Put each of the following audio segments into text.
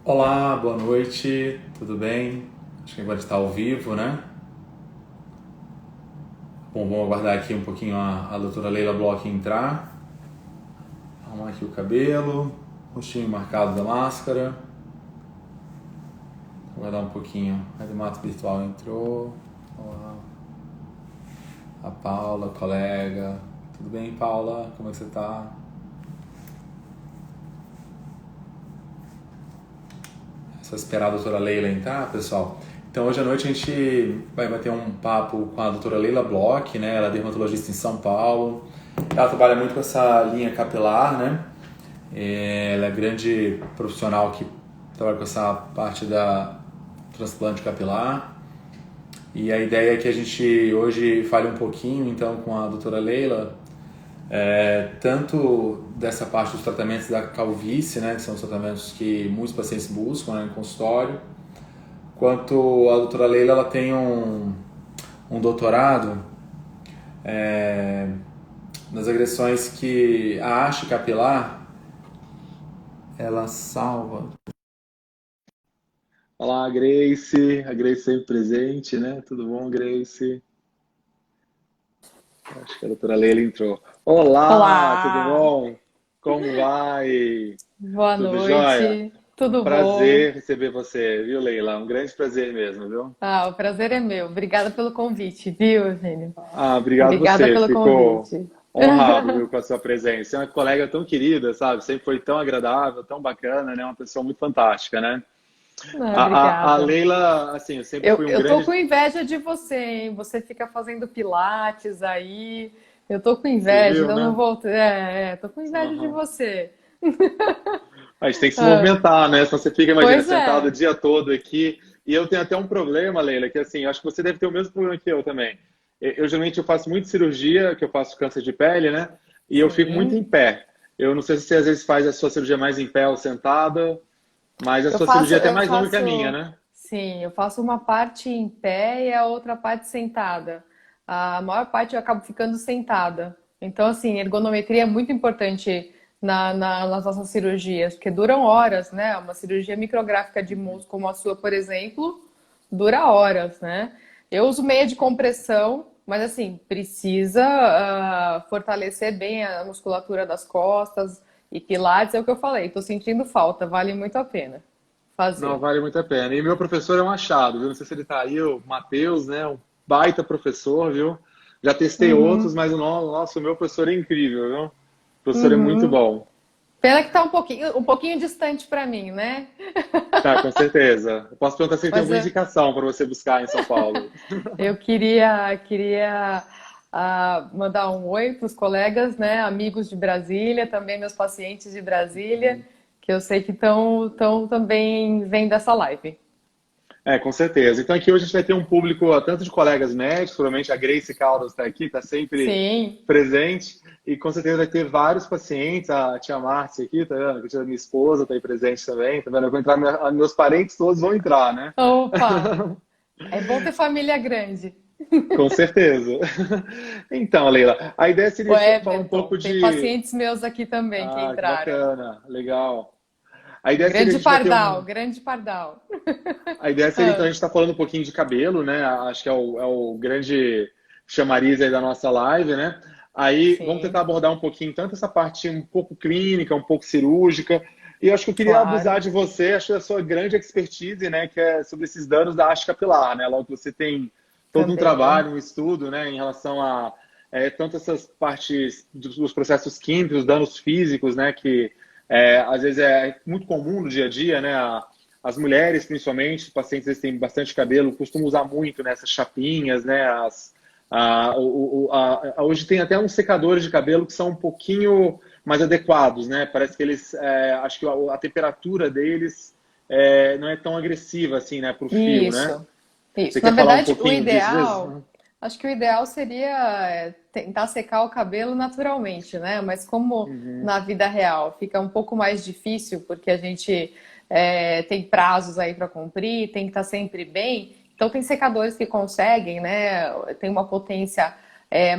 Olá, boa noite, tudo bem? Acho que agora está ao vivo, né? Bom, vamos aguardar aqui um pouquinho a doutora Leila Bloch entrar. Arrumar aqui o cabelo, rostinho marcado da máscara. Aguardar um pouquinho. A Mato Virtual entrou. Olá. A Paula, colega. Tudo bem, Paula? Como é que você tá? É só esperar a doutora Leila entrar, pessoal. Então, hoje à noite a gente vai bater um papo com a doutora Leila Bloch, né? Ela é dermatologista em São Paulo. Ela trabalha muito com essa linha capilar, né? Ela é grande profissional que trabalha com essa parte da transplante capilar. E a ideia é que a gente hoje fale um pouquinho, então, com a doutora Leila, tanto dessa parte dos tratamentos da calvície, né? Que são os tratamentos que muitos pacientes buscam, né, no consultório, quanto a doutora Leila, ela tem um doutorado nas agressões que a haste capilar ela salva. Olá, Grace. A Grace sempre presente, né? Tudo bom, Grace? Acho que a doutora Leila entrou. Olá, tudo Olá, bom? Como vai? boa Tudo jóia? noite, Um tudo bom? prazer receber você, viu, Leila? Um grande prazer mesmo, viu? O prazer é meu. Obrigada pelo convite, viu, Eugênio? Ah, obrigado Obrigada você. pelo Fico convite. honrado, viu, com a sua presença. É uma colega tão querida, sabe? Sempre foi tão agradável, tão bacana, né? Uma pessoa muito fantástica, né? A Obrigada. Leila, assim, eu sempre Eu, fui um eu tô grande. com inveja de você, hein? Você fica fazendo pilates aí. Eu tô com Você inveja, viu, então não né? vou. Tô com inveja de Aham. você. A gente tem que se Ah, movimentar, né? Se você fica, imagina, pois sentado o é, dia todo aqui. E eu tenho até um problema, Leila, que assim, eu acho que você deve ter o mesmo problema que eu também. Eu geralmente eu faço muita cirurgia, que eu faço câncer de pele, né? E eu fico muito em sim. pé. Eu não sei se você às vezes faz a sua cirurgia mais em pé ou sentada, mas a Eu sua faço, cirurgia é até eu mais longa que a minha, faço, né? sim, eu faço uma parte em pé e a outra parte sentada. A maior parte eu acabo ficando sentada. Então, assim, ergonometria é muito importante nas nossas cirurgias, porque duram horas, né? Uma cirurgia micrográfica de músculo como a sua, por exemplo, dura horas, né? Eu uso meia de compressão, mas assim, precisa fortalecer bem a musculatura das costas e pilates, é o que eu falei, tô sentindo falta, vale muito a pena Não, fazer. vale muito a pena. E meu professor é um achado, viu? Não sei se ele tá aí, o Matheus, né? Um baita professor, viu? Já testei outros, Uhum, mas nossa, o meu professor é incrível, viu? O professor é muito uhum. bom. Pena que tá um pouquinho distante para mim, né? Tá, com certeza. Eu posso perguntar se ele tem Mas alguma indicação para você buscar em São Paulo. eu queria mandar um oi para os colegas, né, amigos de Brasília, também meus pacientes de Brasília, que eu sei que estão também vendo essa live. É, com certeza. Então aqui hoje a gente vai ter um público tanto de colegas médicos, provavelmente a Grace Caldas está aqui, está sempre Sim. presente, e com certeza vai ter vários pacientes, a tia Márcia aqui, tá vendo? A tia da minha esposa está aí presente também, tá vendo? Eu vou entrar, meus parentes todos vão entrar, né? Opa, é bom ter família grande. Com certeza. Então, Leila, a ideia O seria falar um Everton, pouco tem de. pacientes meus aqui também que Ah, que entraram. bacana, legal. A ideia seria a Grande gente bater pardal, um. grande pardal. A ideia seria, então, a Ah, gente estar falando um pouquinho de cabelo, né? Acho que é o grande chamariz aí da nossa live, né? Aí vamos tentar sim, abordar um pouquinho tanto essa parte um pouco clínica, um pouco cirúrgica. E eu acho que eu queria claro, abusar de você, acho que da sua grande expertise, né? Que é sobre esses danos da haste capilar, né? Logo que você tem todo um também. trabalho, um estudo, né? Em relação a tanto essas partes dos processos químicos, danos físicos, né? Que às vezes é muito comum no dia a dia, né? As mulheres, principalmente, os pacientes eles têm bastante cabelo, costumam usar muito nessas chapinhas, né? Hoje tem até uns secadores de cabelo que são um pouquinho mais adequados, né? Parece que eles, acho que a temperatura deles não é tão agressiva assim, né? Para o fio, né? Isso, Você isso. Na quer falar um verdade, pouquinho disso ideal, mesmo? acho que o ideal seria tentar secar o cabelo naturalmente, né? Mas como Uhum. na vida real fica um pouco mais difícil, porque a gente tem prazos aí para cumprir, tem que estar sempre bem. Então tem secadores que conseguem, né? Tem uma potência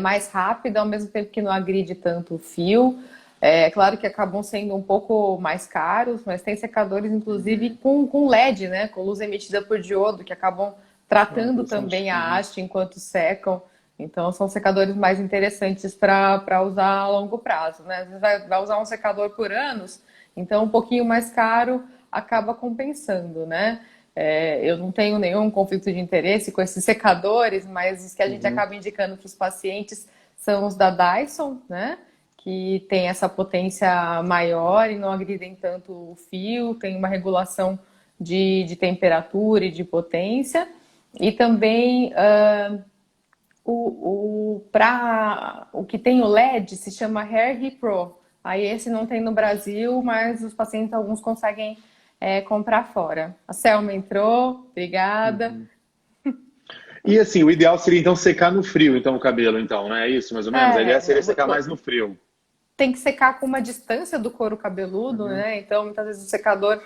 mais rápida, ao mesmo tempo que não agride tanto o fio. É claro que acabam sendo um pouco mais caros, mas tem secadores, inclusive, com LED, né? Com luz emitida por diodo, que acabam Ah, tratando interessante. também a Uhum. haste enquanto secam. Então, são secadores mais interessantes para usar a longo prazo, né? Às vezes vai usar um secador por anos, então um pouquinho mais caro acaba compensando, né? Eu não tenho nenhum conflito de interesse com esses secadores, mas os que a gente Uhum. acaba indicando para os pacientes são os da Dyson, né? Que tem essa potência maior e não agridem tanto o fio, tem uma regulação de temperatura e de potência. E também o que tem o LED se chama Hair Pro. Aí esse não tem no Brasil, mas os pacientes alguns conseguem comprar fora. A Selma entrou, obrigada. Uhum. E assim, o ideal seria então secar no frio, então o cabelo, então, não é isso, mais ou menos? A ideia É, seria secar mais no frio. tem que secar com uma distância do couro cabeludo, Uhum. né? Então, muitas vezes o secador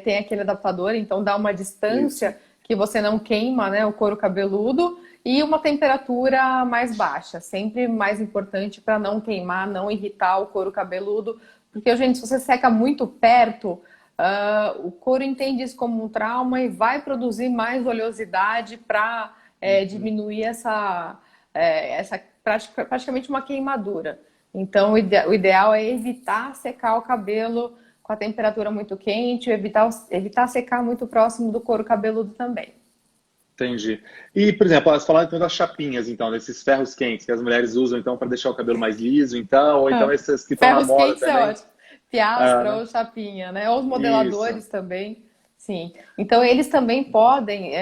tem aquele adaptador, então dá uma Isso. distância que você não queima, né, o couro cabeludo e uma temperatura mais baixa. Sempre mais importante para não queimar, não irritar o couro cabeludo, porque, gente, se você seca muito perto, o couro entende isso como um trauma e vai produzir mais oleosidade para Uhum. diminuir essa praticamente uma queimadura. Então, o ideal é evitar secar o cabelo com a temperatura muito quente, evitar secar muito próximo do couro cabeludo também. Entendi. E, por exemplo, você falaram então das chapinhas, então, desses ferros quentes que as mulheres usam então para deixar o cabelo mais liso, então, ou então esses que estão na Ferros moda quentes é também. ótimo. Ah, Piastra né? ou chapinha, né? Ou os Isso. modeladores também. Sim. Então, eles também podem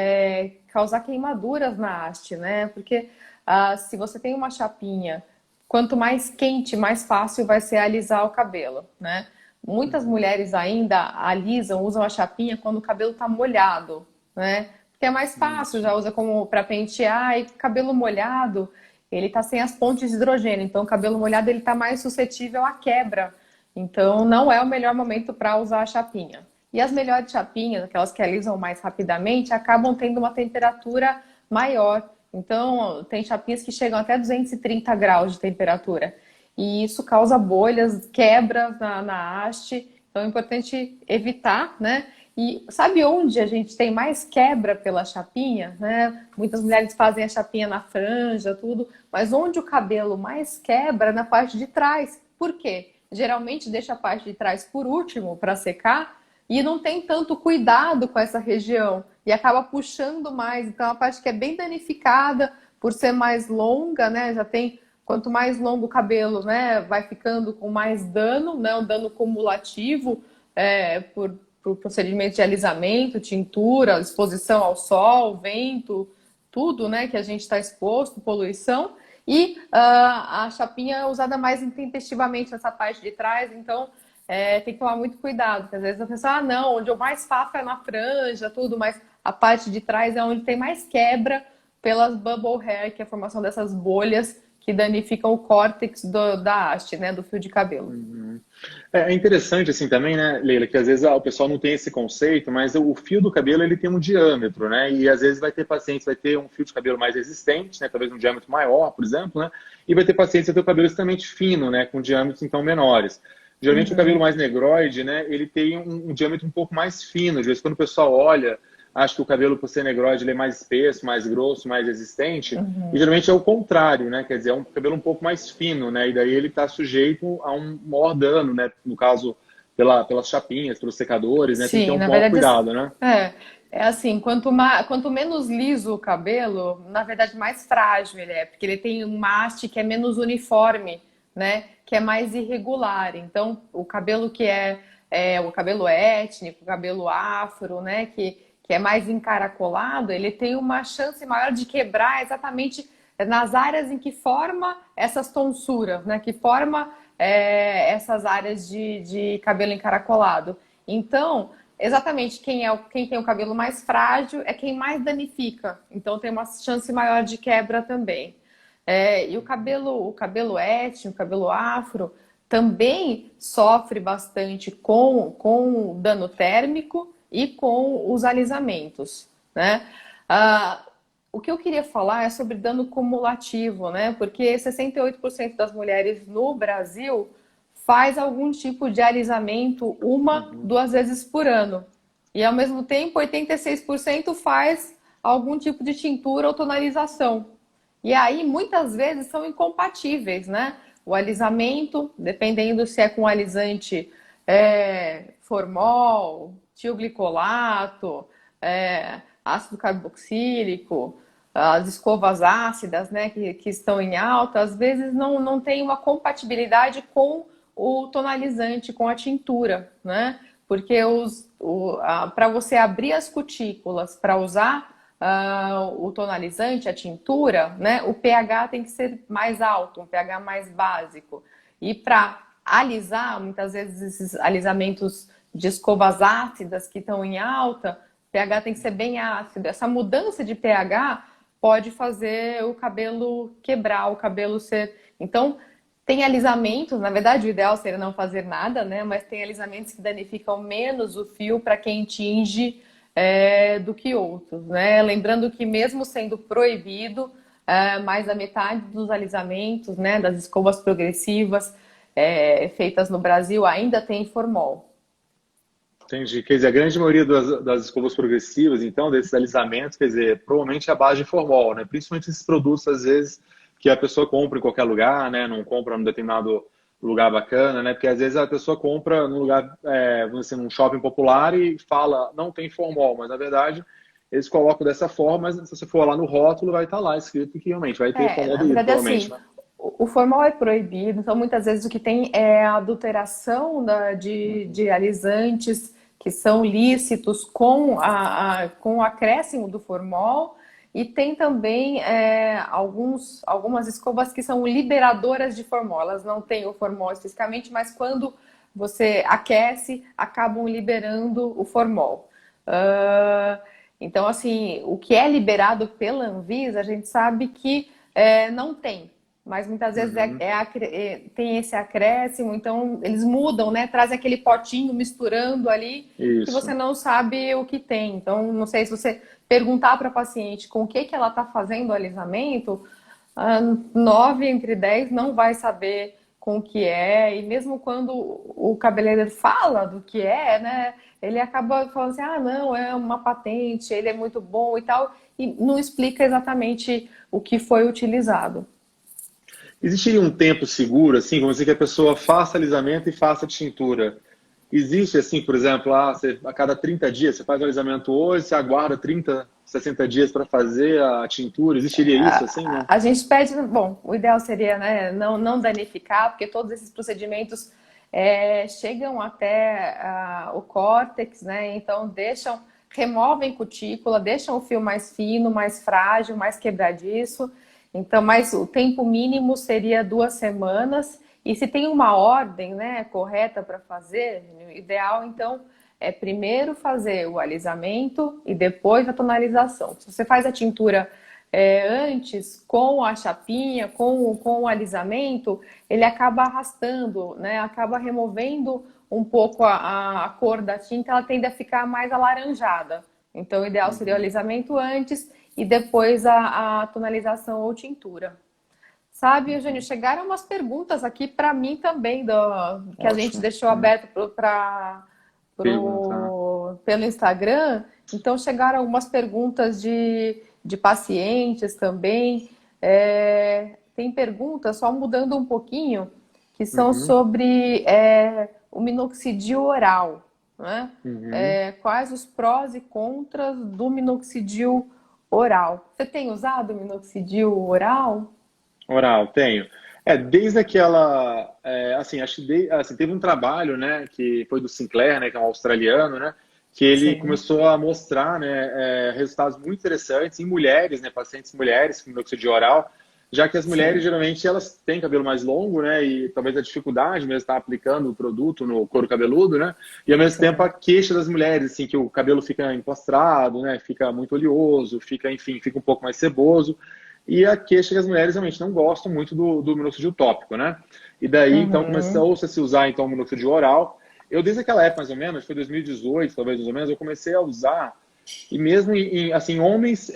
causar queimaduras na haste, né? Porque se você tem uma chapinha, quanto mais quente, mais fácil vai ser alisar o cabelo, né? Muitas Uhum. mulheres ainda alisam, usam a chapinha quando o cabelo está molhado, né? Porque é mais fácil, Isso. já usa como para pentear e cabelo molhado, ele está sem as pontes de hidrogênio, então o cabelo molhado ele está mais suscetível à quebra. Então não é o melhor momento para usar a chapinha. E as melhores chapinhas, aquelas que alisam mais rapidamente, acabam tendo uma temperatura maior. Então, tem chapinhas que chegam até 230 graus de temperatura. E isso causa bolhas, quebras na haste. Então, é importante evitar, né? E sabe onde a gente tem mais quebra pela chapinha, né? Muitas mulheres fazem a chapinha na franja, tudo, mas onde o cabelo mais quebra é na parte de trás. Por quê? Geralmente deixa a parte de trás por último para secar e não tem tanto cuidado com essa região e acaba puxando mais. Então, é uma parte que é bem danificada por ser mais longa, né? Já tem quanto mais longo o cabelo, né, vai ficando com mais dano, né? Um dano cumulativo por procedimento de alisamento, tintura, exposição ao sol, vento, tudo, né, que a gente está exposto, poluição. E a chapinha é usada mais intempestivamente nessa parte de trás, então tem que tomar muito cuidado, porque às vezes a pessoa, não, onde eu mais faço é na franja, tudo, mas a parte de trás é onde tem mais quebra pelas bubble hair, que é a formação dessas bolhas que danificam o córtex da haste, né, do fio de cabelo. Uhum. É interessante assim também, né, Leila, que às vezes o pessoal não tem esse conceito, mas o fio do cabelo ele tem um diâmetro, né? E às vezes vai ter pacientes, vai ter um fio de cabelo mais resistente, né? Talvez um diâmetro maior, por exemplo, né? E vai ter pacientes que vai ter o cabelo extremamente fino, né? Com diâmetros então menores. Geralmente o cabelo Uhum. mais negroide, né? Ele tem um diâmetro um pouco mais fino. Às vezes quando o pessoal olha, acha que o cabelo por ser negroide ele é mais espesso, mais grosso, mais resistente. E Uhum. geralmente é o contrário, né? Quer dizer, é um cabelo um pouco mais fino, né? E daí ele está sujeito a um maior dano, né? No caso, pelas chapinhas, pelos secadores, né? Tem que ter Sim, um na maior verdade, cuidado, né? é assim, quanto menos liso o cabelo, na verdade, mais frágil ele é, porque ele tem uma haste que é menos uniforme, né? Que é mais irregular. Então, o cabelo o cabelo étnico, o cabelo afro, né? Que é mais encaracolado, ele tem uma chance maior de quebrar exatamente nas áreas em que forma essas tonsuras, né? Que forma essas áreas de cabelo encaracolado. Então, exatamente quem tem o cabelo mais frágil é quem mais danifica. Então, tem uma chance maior de quebra também. E o cabelo étnico, o cabelo afro, também sofre bastante com dano térmico e com os alisamentos, né? Ah, o que eu queria falar é sobre dano cumulativo, né? Porque 68% das mulheres no Brasil faz algum tipo de alisamento duas vezes por ano. E, ao mesmo tempo, 86% faz algum tipo de tintura ou tonalização. E aí, muitas vezes, são incompatíveis, né? O alisamento, dependendo se é com alisante formol, tioglicolato, ácido carboxílico, as escovas ácidas, né, que estão em alta, às vezes não tem uma compatibilidade com o tonalizante, com a tintura, né? Porque para você abrir as cutículas para usar o tonalizante, a tintura, né, o pH tem que ser mais alto, um pH mais básico. E para alisar, muitas vezes esses alisamentos de escovas ácidas que estão em alta, o pH tem que ser bem ácido. Essa mudança de pH pode fazer o cabelo quebrar, o cabelo ser... Então, tem alisamentos, na verdade o ideal seria não fazer nada, né? Mas tem alisamentos que danificam menos o fio para quem tinge do que outros, né? Lembrando que mesmo sendo proibido, mais da metade dos alisamentos, né, das escovas progressivas feitas no Brasil ainda tem formol. Entendi. Quer dizer, a grande maioria das escovas progressivas, então, desses alisamentos, quer dizer, provavelmente é a base de formol, né? Principalmente esses produtos, às vezes, que a pessoa compra em qualquer lugar, né? Não compra num determinado lugar bacana, né? Porque às vezes a pessoa compra num lugar, vamos dizer, num shopping popular e fala, não tem formol, mas na verdade eles colocam dessa forma, mas se você for lá no rótulo, vai estar lá escrito que realmente vai ter Na formaldeído, verdade, provavelmente, assim, né? o formal é proibido, então muitas vezes o que tem é a adulteração de alisantes que são lícitos com o acréscimo do formol, e tem também algumas escovas que são liberadoras de formol. Elas não têm o formol especificamente, mas quando você aquece, acabam liberando o formol. Então, assim, o que é liberado pela Anvisa, a gente sabe que não tem, mas muitas vezes tem esse acréscimo, então eles mudam, né? Trazem aquele potinho misturando ali, que Isso. você não sabe o que tem. Então, não sei se você perguntar para a paciente com o que ela está fazendo o alisamento, 9 entre 10 não vai saber com o que é, e mesmo quando o cabeleireiro fala do que é, né? Ele acaba falando assim, não, é uma patente, ele é muito bom e tal, e não explica exatamente o que foi utilizado. Existiria um tempo seguro, assim, vamos dizer que a pessoa faça alisamento e faça tintura. Existe, assim, por exemplo, a cada 30 dias, você faz o alisamento hoje, você aguarda 30, 60 dias para fazer a tintura. Existiria isso, assim, não? A gente pede, bom, o ideal seria, né, não danificar, porque todos esses procedimentos chegam até o córtex, né, então removem cutícula, deixam o fio mais fino, mais frágil, mais quebradiço. Então, mas o tempo mínimo seria 2 semanas. E se tem uma ordem, né, correta para fazer, o ideal, então, é primeiro fazer o alisamento e depois a tonalização. Se você faz a tintura antes, com a chapinha, com o alisamento, ele acaba arrastando, né, acaba removendo um pouco a cor da tinta, ela tende a ficar mais alaranjada. Então, o ideal seria o alisamento antes e depois a tonalização ou tintura. Sabe, Eugênio, chegaram umas perguntas aqui para mim também, que a gente deixou aberto pelo Instagram. Então, chegaram algumas perguntas de pacientes também. Tem perguntas, só mudando um pouquinho, que são sobre o minoxidil oral, né? Quais os prós e contras do minoxidil oral? Você tem usado o minoxidil oral? Oral, tenho. Desde aquela, assim, acho que assim, teve um trabalho, né, que foi do Sinclair, né, que é um australiano, né, que ele começou a mostrar, né, resultados muito interessantes em mulheres, né, pacientes mulheres com minoxidil oral, já que as mulheres geralmente elas têm cabelo mais longo, né, e talvez a dificuldade mesmo estar aplicando o produto no couro cabeludo, né, e ao mesmo tempo a queixa das mulheres, assim, que o cabelo fica empostrado, né, fica muito oleoso, enfim, fica um pouco mais seboso. E a queixa que as mulheres realmente não gostam muito do minoxidil tópico, né? E daí, então, começou-se a se usar, então, o minoxidil oral. Eu, desde aquela época, mais ou menos, foi 2018, talvez, mais ou menos, eu comecei a usar. E mesmo, assim, homens,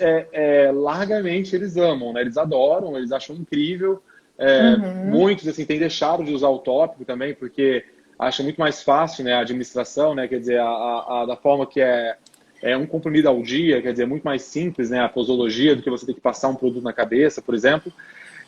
largamente, eles amam, né? Eles adoram, eles acham incrível. Uhum. Muitos, assim, têm deixado de usar o tópico também, porque acha muito mais fácil, né, a administração, né, quer dizer, da forma que é um comprimido ao dia, quer dizer, é muito mais simples, né, a posologia do que você ter que passar um produto na cabeça, por exemplo.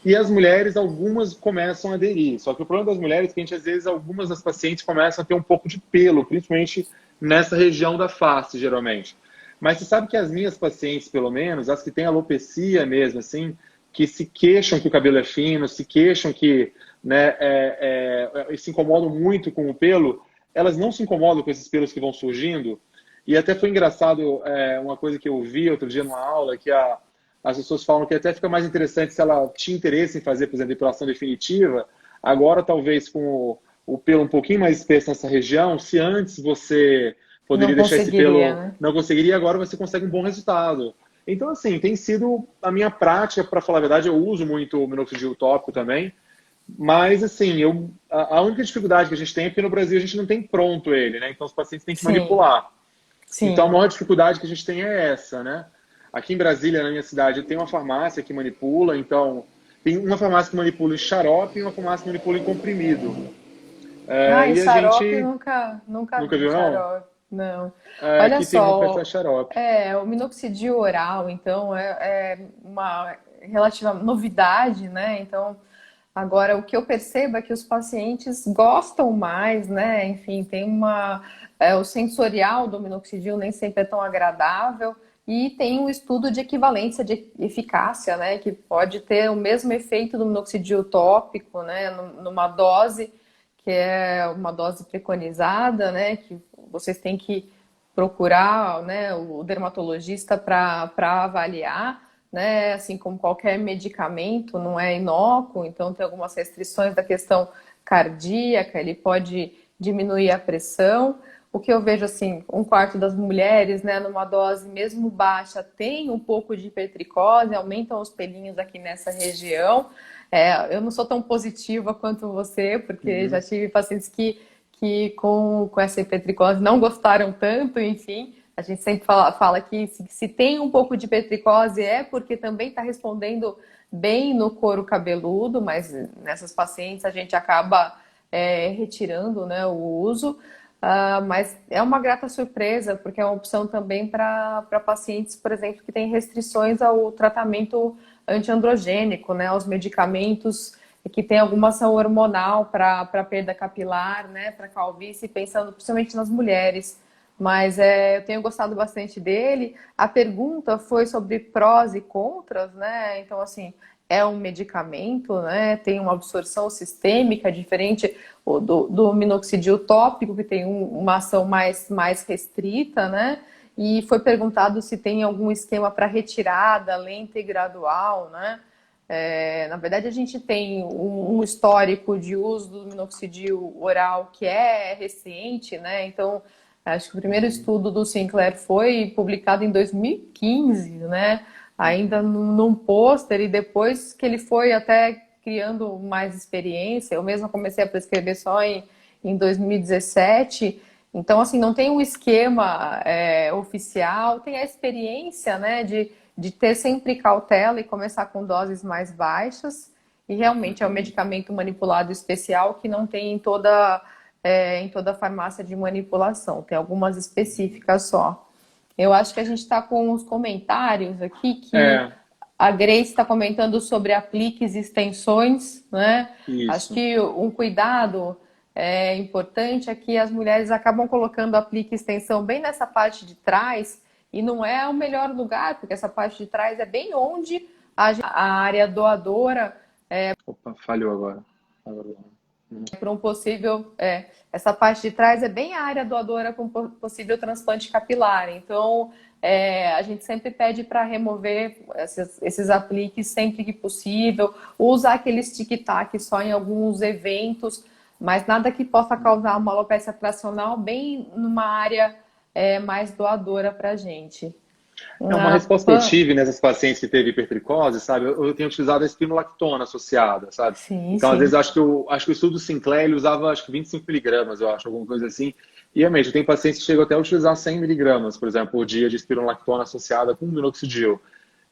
E as mulheres, algumas começam a aderir. Só que o problema das mulheres é que a gente, às vezes, algumas das pacientes começam a ter um pouco de pelo, principalmente nessa região da face, geralmente. Mas você sabe que as minhas pacientes, pelo menos, as que têm alopecia mesmo, assim, que se queixam que o cabelo é fino, se queixam que, né, se incomodam muito com o pelo, elas não se incomodam com esses pelos que vão surgindo. E até foi engraçado, uma coisa que eu vi outro dia numa aula, que as pessoas falam que até fica mais interessante se ela tinha interesse em fazer, por exemplo, depilação definitiva, agora talvez com o pelo um pouquinho mais espesso nessa região, se antes você Não poderia deixar esse conseguiria, pelo, né? não conseguiria, agora você consegue um bom resultado. Então, assim, tem sido a minha prática, para falar a verdade, eu uso muito o minoxidil tópico também, mas, assim, a única dificuldade que a gente tem é que no Brasil a gente não tem pronto ele, né? Então os pacientes têm que Sim, manipular. Então a sim. maior dificuldade que a gente tem é essa, né? Aqui em Brasília, na minha cidade, tem uma farmácia que manipula, então tem uma farmácia que manipula em xarope e uma farmácia que manipula em comprimido. Ah, e E a xarope gente nunca nunca vi viu, não? xarope. Não. Olha Aqui tem uma peça só, xarope. o minoxidil oral, então, é uma relativa novidade, né? Então, agora o que eu percebo é que os pacientes gostam mais, né? Enfim, tem o sensorial do minoxidil nem sempre é tão agradável. E tem um estudo de equivalência de eficácia, né? Que pode ter o mesmo efeito do minoxidil tópico, né? Numa dose que é uma dose preconizada, né? Que vocês têm que procurar, né, o dermatologista para avaliar, né? Assim como qualquer medicamento, não é inócuo, então tem algumas restrições da questão cardíaca, ele pode diminuir a pressão. O que eu vejo assim, um quarto das mulheres, né, numa dose mesmo baixa, tem um pouco de hipertricose, aumentam os pelinhos aqui nessa região. Eu não sou tão positiva quanto você, porque já Uhum. tive pacientes que com essa hipertricose não gostaram tanto, enfim. A gente sempre fala que se tem um pouco de hipertricose é porque também está respondendo bem no couro cabeludo, mas nessas pacientes a gente acaba retirando, né, o uso. Mas é uma grata surpresa, porque é uma opção também para pacientes, por exemplo, que têm restrições ao tratamento antiandrogênico, né, aos medicamentos que têm alguma ação hormonal para perda capilar, né, para calvície, pensando principalmente nas mulheres. Mas eu tenho gostado bastante dele. A pergunta foi sobre prós e contras, né? Então, assim, é um medicamento, né? Tem uma absorção sistêmica diferente do minoxidil tópico, que tem uma ação mais restrita, né? E foi perguntado se tem algum esquema para retirada lenta e gradual, né? Na verdade, a gente tem um histórico de uso do minoxidil oral que é recente, né? Então, acho que o primeiro estudo do Sinclair foi publicado em 2015, né? Ainda num pôster, e depois que ele foi até criando mais experiência, eu mesma comecei a prescrever só em 2017. Então, assim, não tem um esquema oficial, tem a experiência, né, de ter sempre cautela e começar com doses mais baixas. E realmente é um medicamento manipulado especial que não tem em toda a farmácia de manipulação, tem algumas específicas só. Eu acho que a gente está com os comentários aqui que É, a Grace está comentando sobre apliques e extensões, né? Acho isso. que um cuidado importante é que as mulheres acabam colocando aplique e extensão bem nessa parte de trás e não é o melhor lugar, porque essa parte de trás é bem onde a área doadora Opa, falhou agora. para um possível. Essa parte de trás é bem a área doadora para um possível transplante capilar. Então, a gente sempre pede para remover esses apliques sempre que possível, usar aqueles tic-tac só em alguns eventos, mas nada que possa causar uma alopecia tracional bem numa área mais doadora para a gente. É uma resposta que eu tive nessas pacientes que teve hipertricose, sabe? Eu tenho utilizado a espinolactona associada, sabe? Sim, Então, às vezes, sim. acho que o estudo do Sinclair, ele usava, acho que 25 miligramas, eu acho, alguma coisa assim. E, realmente, eu tenho pacientes que chegam até a utilizar 100 miligramas, por exemplo, por dia de espirulactona associada com minoxidil.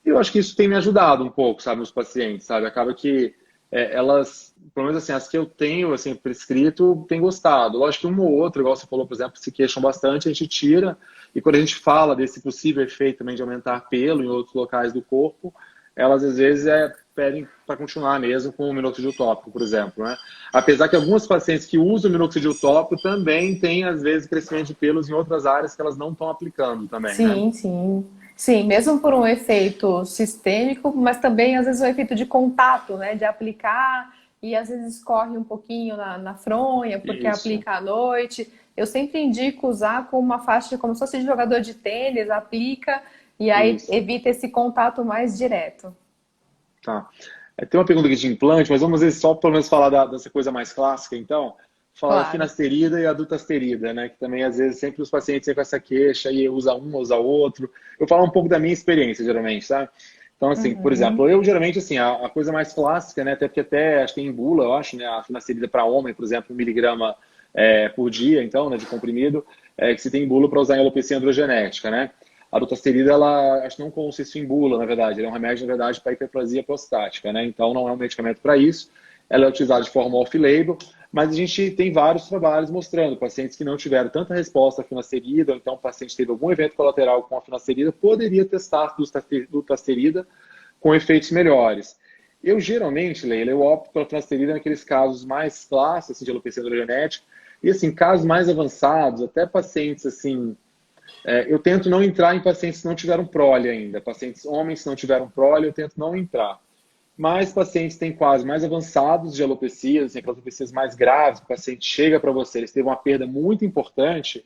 E eu acho que isso tem me ajudado um pouco, sabe, nos pacientes, sabe? Acaba que elas, pelo menos assim, as que eu tenho assim, prescrito, tem gostado. Lógico que uma ou outra, igual você falou, por exemplo, se queixam bastante, a gente tira. E quando a gente fala desse possível efeito também de aumentar pelo em outros locais do corpo, elas às vezes pedem para continuar mesmo com o minoxidil tópico, por exemplo, né? Apesar que algumas pacientes que usam o minoxidil tópico também têm, às vezes, crescimento de pelos em outras áreas que elas não estão aplicando também, né? Sim, sim. Sim, mesmo por um efeito sistêmico, mas também às vezes o efeito de contato, né? De aplicar e às vezes escorre um pouquinho na fronha, porque Isso, aplica à noite. Eu sempre indico usar com uma faixa como se fosse de jogador de tênis, aplica e aí isso. evita esse contato mais direto. Tá. Tem uma pergunta aqui de implante, mas vamos ver só pelo menos falar dessa coisa mais clássica, então. Falar da Claro. finasterida e a dutasterida, né? Que também, às vezes, sempre os pacientes têm com essa queixa e usa um, usa outro. Eu vou falar um pouco da minha experiência, geralmente, sabe? Então, assim, por Uhum. exemplo, eu geralmente, assim, a coisa mais clássica, né? Até porque acho que tem em bula, eu acho, né? A finasterida para homem, por exemplo, 1 miligrama por dia, então, né? De comprimido, que se tem em bula para usar em alopecia androgenética, né? A dutasterida, ela acho que não consiste em bula, na verdade. Ela é um remédio, na verdade, para hiperplasia prostática, né? Então, não é um medicamento para isso. Ela é utilizada de forma off-label, mas a gente tem vários trabalhos mostrando pacientes que não tiveram tanta resposta à finasterida, ou então o paciente teve algum evento colateral com a finasterida, poderia testar dutasterida com efeitos melhores. Eu, geralmente, Leila, eu opto pela finasterida naqueles casos mais clássicos, assim, de alopecia androgenética, e, assim, casos mais avançados, até pacientes, assim, eu tento não entrar em pacientes que não tiveram prole ainda. Pacientes homens que não tiveram prole, eu tento não entrar. Mas pacientes têm quase mais avançados de alopecia, assim, aquelas alopecias mais graves, o paciente chega para você, eles teve uma perda muito importante,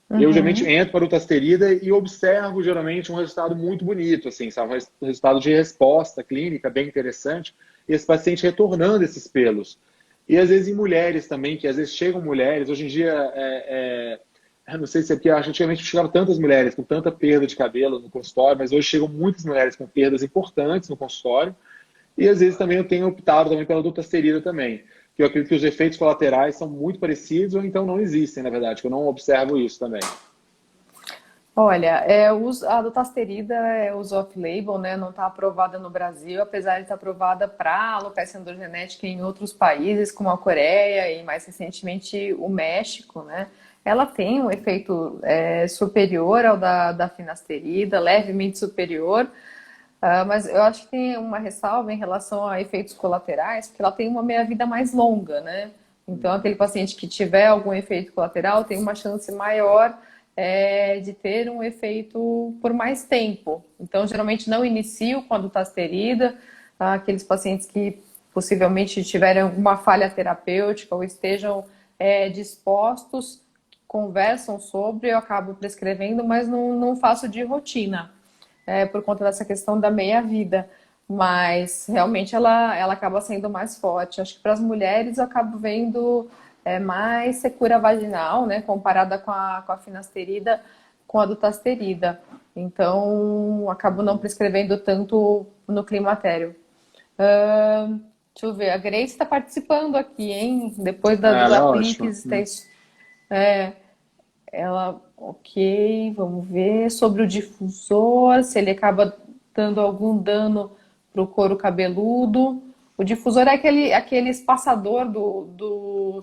eu geralmente Uhum. entro para o dutasterida e observo geralmente um resultado muito bonito, assim, sabe? Um resultado de resposta clínica bem interessante, e esse paciente retornando esses pelos. E às vezes em mulheres também, que às vezes chegam mulheres, hoje em dia eu não sei se é porque acho que antigamente chegavam tantas mulheres com tanta perda de cabelo no consultório, mas hoje chegam muitas mulheres com perdas importantes no consultório. E às vezes também eu tenho optado também pela dutasterida também, que eu acredito que os efeitos colaterais são muito parecidos ou então não existem, na verdade, que eu não observo isso também. Olha, a dutasterida é uso off-label, né? Não está aprovada no Brasil, apesar de estar aprovada para alopecia androgenética em outros países, como a Coreia e mais recentemente o México, né? Ela tem um efeito superior ao da finasterida, levemente superior, mas eu acho que tem uma ressalva em relação a efeitos colaterais, porque ela tem uma meia-vida mais longa, né? Então, aquele paciente que tiver algum efeito colateral tem uma chance maior de ter um efeito por mais tempo. Então, geralmente não inicio com a dutasterida, aqueles pacientes que possivelmente tiverem alguma falha terapêutica ou estejam dispostos, conversam sobre, eu acabo prescrevendo, mas não faço de rotina por conta dessa questão da meia-vida. Mas realmente ela acaba sendo mais forte. Acho que para as mulheres eu acabo vendo mais secura vaginal, né? Comparada com a finasterida, com a dutasterida. Então, acabo não prescrevendo tanto no climatério. Deixa eu ver, a Grace está participando aqui, hein? Depois dos Ela é ótima. apliques, ela, ok, vamos ver. Sobre o difusor, se ele acaba dando algum dano para o couro cabeludo. O difusor é aquele espaçador do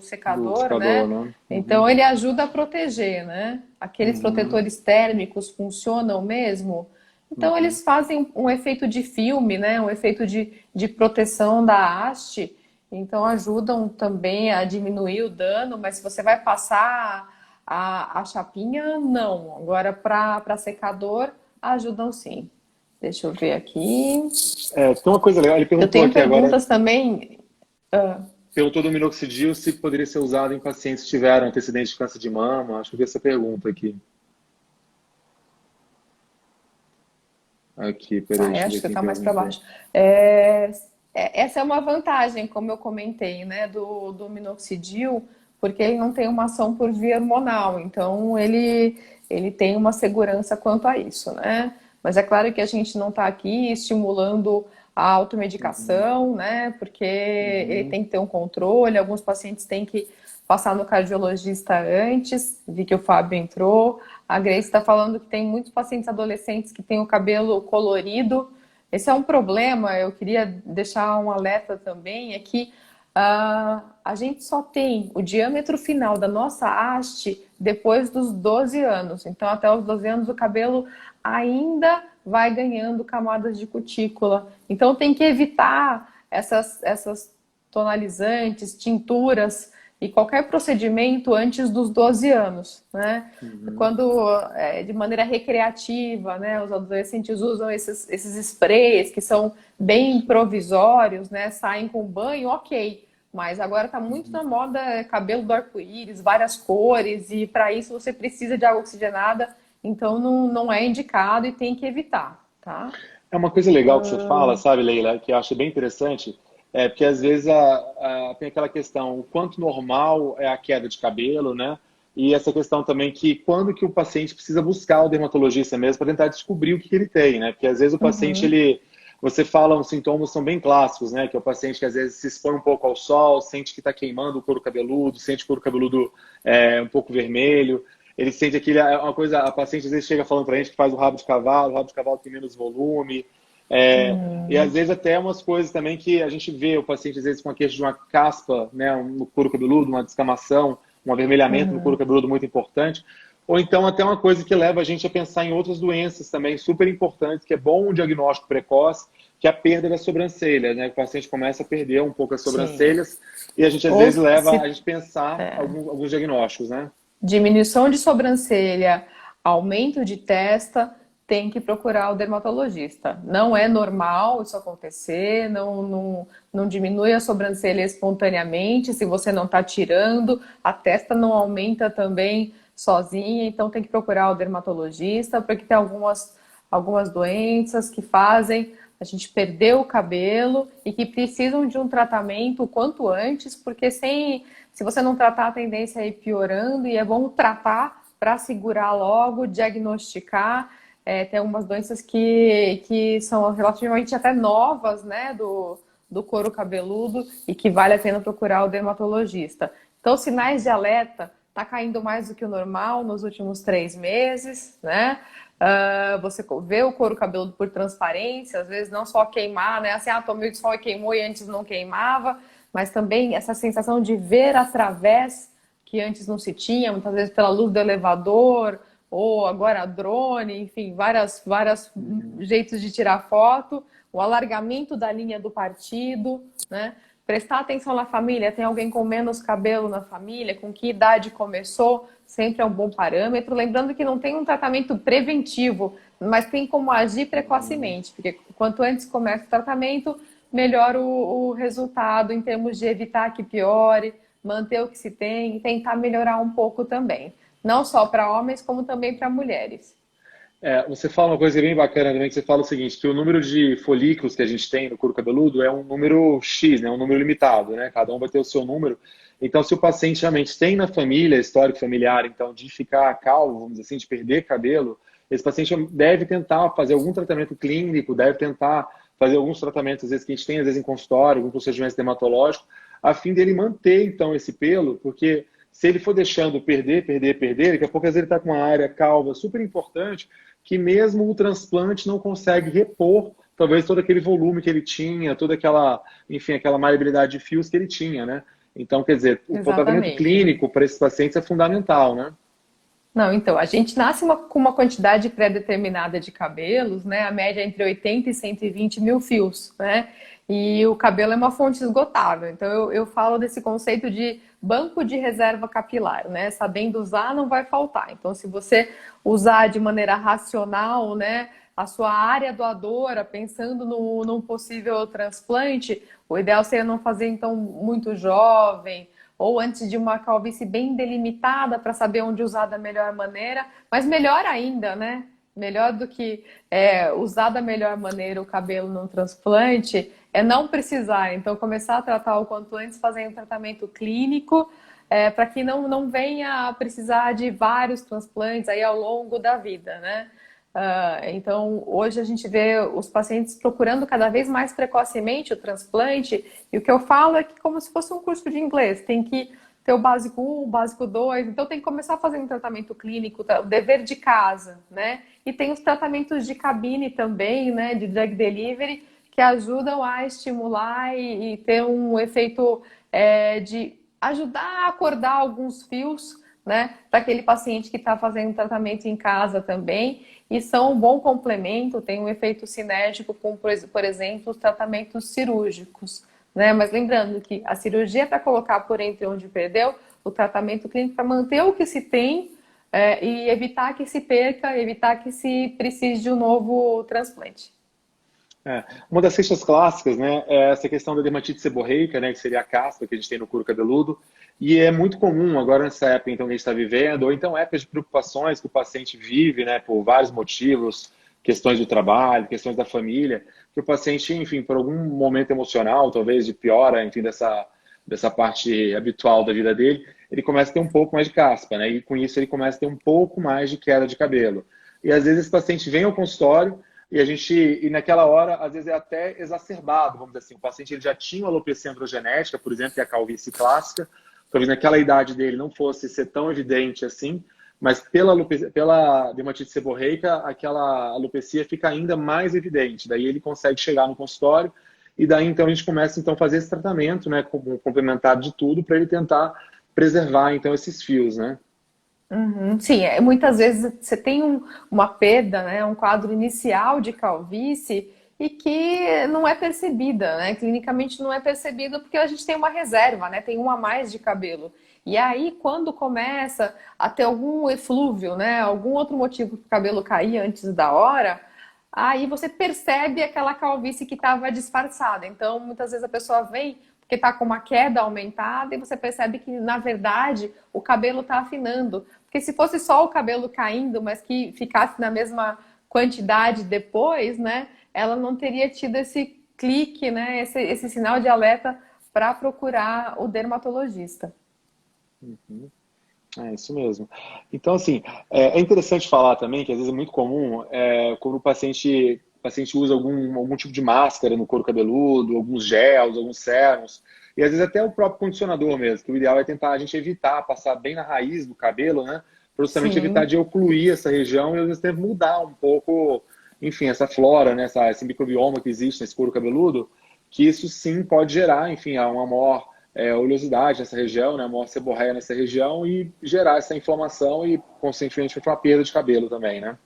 Do secador, secador, né? né? Então Uhum, ele ajuda a proteger, né? Aqueles uhum, protetores térmicos funcionam mesmo. Então uhum. eles fazem um efeito de filme, né? Um efeito de proteção da haste. Então ajudam também a diminuir o dano, mas se você vai passar a chapinha, não. Agora, para secador, ajudam sim. Deixa eu ver aqui. Tem uma coisa legal, ele Eu perguntou tenho aqui agora, perguntas também. Ah, perguntou do minoxidil se poderia ser usado em pacientes que tiveram antecedente de câncer de mama. Acho que eu vi essa pergunta aqui. Aqui, peraí, deixa eu ver acho que quem está mais para perguntou. baixo. Essa é uma vantagem, como eu comentei, né, do minoxidil, porque ele não tem uma ação por via hormonal, então ele tem uma segurança quanto a isso, né? Mas é claro que a gente não está aqui estimulando a Uhum, automedicação, né? Porque ele uhum. tem que ter um controle, alguns pacientes têm que passar no cardiologista antes, vi que o Fábio entrou. A Grace está falando que tem muitos pacientes adolescentes que têm o cabelo colorido, esse é um problema, eu queria deixar um alerta também, é que a gente só tem o diâmetro final da nossa haste depois dos 12 anos. Então, até os 12 anos, o cabelo ainda vai ganhando camadas de cutícula. Então, tem que evitar essas tonalizantes, tinturas e qualquer procedimento antes dos 12 anos, né? Quando, de maneira recreativa, né, os adolescentes usam esses sprays que são bem provisórios, né, saem com banho, ok. Mas agora está muito na moda cabelo do arco-íris, várias cores, e para isso você precisa de água oxigenada, então não é indicado e tem que evitar, tá? É uma coisa legal que você fala, sabe, Leila, que eu acho bem interessante, porque às vezes tem aquela questão, o quanto normal é a queda de cabelo, né? E essa questão também que quando que o paciente precisa buscar o dermatologista mesmo para tentar descobrir o que ele tem, né? Porque às vezes o paciente, você fala, os sintomas são bem clássicos, né? Que é o paciente que às vezes se expõe um pouco ao sol, sente que está queimando o couro cabeludo, sente o couro cabeludo um pouco vermelho, ele sente uma coisa, a paciente às vezes chega falando pra gente que faz o rabo de cavalo tem menos volume, e às vezes até umas coisas também que a gente vê o paciente às vezes com a queixa de uma caspa, né, no couro cabeludo, uma descamação, um avermelhamento no couro cabeludo muito importante, ou então até uma coisa que leva a gente a pensar em outras doenças também super importantes, que é bom um diagnóstico precoce, que é a perda da sobrancelha, né? O paciente começa a perder um pouco as sobrancelhas e a gente às vezes leva a gente pensar alguns diagnósticos, né? Diminuição de sobrancelha, aumento de testa, tem que procurar o dermatologista. Não é normal isso acontecer, não diminui a sobrancelha espontaneamente, se você não está tirando, a testa não aumenta também sozinha, então tem que procurar o dermatologista, porque tem algumas doenças que fazem a gente perder o cabelo e que precisam de um tratamento o quanto antes, porque se você não tratar, a tendência é ir piorando, e é bom tratar para segurar logo, diagnosticar. Tem algumas doenças que são relativamente até novas, né, do couro cabeludo, e que vale a pena procurar o dermatologista. Então, sinais de alerta, está caindo mais do que o normal nos últimos 3 meses, né? Você vê o couro cabeludo por transparência, às vezes não só queimar, né? Assim, tomei sol e queimou e antes não queimava, mas também essa sensação de ver através, que antes não se tinha, muitas vezes pela luz do elevador, ou agora drone, enfim, vários jeitos de tirar foto, o alargamento da linha do partido, né? Prestar atenção na família, tem alguém com menos cabelo na família, com que idade começou, sempre é um bom parâmetro. Lembrando que não tem um tratamento preventivo, mas tem como agir precocemente, porque quanto antes começa o tratamento, melhor o resultado em termos de evitar que piore, manter o que se tem e tentar melhorar um pouco também. Não só para homens, como também para mulheres. Você fala uma coisa bem bacana também, que você fala o seguinte, que o número de folículos que a gente tem no couro cabeludo é um número X, né, um número limitado, né? Cada um vai ter o seu número. Então, se o paciente realmente tem na família, histórico familiar, então, de ficar calvo, vamos dizer assim, de perder cabelo, esse paciente deve tentar fazer algum tratamento clínico, deve tentar fazer alguns tratamentos, às vezes, que a gente tem, às vezes, em consultório, algum procedimento dermatológico, a fim dele manter, então, esse pelo, porque se ele for deixando perder, daqui a pouco, às vezes, ele está com uma área calva super importante, que mesmo o transplante não consegue repor, talvez, todo aquele volume que ele tinha, toda aquela, enfim, aquela maleabilidade de fios que ele tinha, né? Então, quer dizer, o tratamento clínico para esses pacientes é fundamental, né? Não, então, a gente nasce com uma quantidade pré-determinada de cabelos, né? A média é entre 80 e 120 mil fios, né? E o cabelo é uma fonte esgotável. Então, eu falo desse conceito de banco de reserva capilar, né? Sabendo usar, não vai faltar. Então, se você usar de maneira racional, né, a sua área doadora, pensando num possível transplante, o ideal seria não fazer, então, muito jovem, ou antes de uma calvície bem delimitada para saber onde usar da melhor maneira, mas melhor ainda, né? Melhor do que usar da melhor maneira o cabelo num transplante é não precisar. Então, começar a tratar o quanto antes, fazendo um tratamento clínico, para que não venha a precisar de vários transplantes aí ao longo da vida, né? Então, hoje a gente vê os pacientes procurando cada vez mais precocemente o transplante, e o que eu falo é que como se fosse um curso de inglês, tem que ter o básico 1, o básico 2, então tem que começar a fazer um tratamento clínico, o dever de casa, né? E tem os tratamentos de cabine também, né, de drug delivery, que ajudam a estimular e ter um efeito de ajudar a acordar alguns fios, né, para aquele paciente que está fazendo tratamento em casa também, e são um bom complemento, tem um efeito sinérgico com, por exemplo, os tratamentos cirúrgicos, né? Mas lembrando que a cirurgia é para colocar por entre onde perdeu, o tratamento clínico para manter o que se tem e evitar que se perca, evitar que se precise de um novo transplante. Uma das queixas clássicas, né, é essa questão da dermatite seborreica, né, que seria a caspa que a gente tem no couro cabeludo, e é muito comum agora nessa época então, que a gente está vivendo, ou então épocas de preocupações que o paciente vive, né, por vários motivos, questões do trabalho, questões da família, que o paciente, enfim, por algum momento emocional, talvez de piora, enfim, dessa parte habitual da vida dele, ele começa a ter um pouco mais de caspa, né, e com isso ele começa a ter um pouco mais de queda de cabelo. E às vezes esse paciente vem ao consultório, e naquela hora, às vezes é até exacerbado, vamos dizer assim. O paciente ele já tinha uma alopecia androgenética, por exemplo, que é a calvície clássica. Talvez naquela idade dele não fosse ser tão evidente assim, mas pela dermatite seborreica, aquela alopecia fica ainda mais evidente. Daí ele consegue chegar no consultório e daí então a gente começa então a fazer esse tratamento, né, complementar de tudo para ele tentar preservar então esses fios, né? Uhum. Sim, muitas vezes você tem uma perda, né, um quadro inicial de calvície e que não é percebida, né? Clinicamente não é percebido porque a gente tem uma reserva, né? Tem um a mais de cabelo. E aí, quando começa a ter algum eflúvio, né? Algum outro motivo para o cabelo cair antes da hora, aí você percebe aquela calvície que estava disfarçada. Então, muitas vezes a pessoa vem porque está com uma queda aumentada e você percebe que, na verdade, o cabelo está afinando. Porque se fosse só o cabelo caindo, mas que ficasse na mesma quantidade depois, né, ela não teria tido esse clique, né, esse sinal de alerta para procurar o dermatologista. Uhum. É isso mesmo. Então, assim, é interessante falar também que às vezes é muito comum quando o paciente usa algum tipo de máscara no couro cabeludo, alguns gels, alguns sérums, e às vezes até o próprio condicionador mesmo, que o ideal é tentar a gente evitar passar bem na raiz do cabelo, né? Para justamente evitar Sim. de ocluir essa região e às vezes até mudar um pouco, enfim, essa flora, né? Esse microbioma que existe nesse couro cabeludo, que isso sim pode gerar, enfim, uma maior oleosidade nessa região, né, maior seborreia nessa região e gerar essa inflamação e, consequentemente, uma perda de cabelo também, né?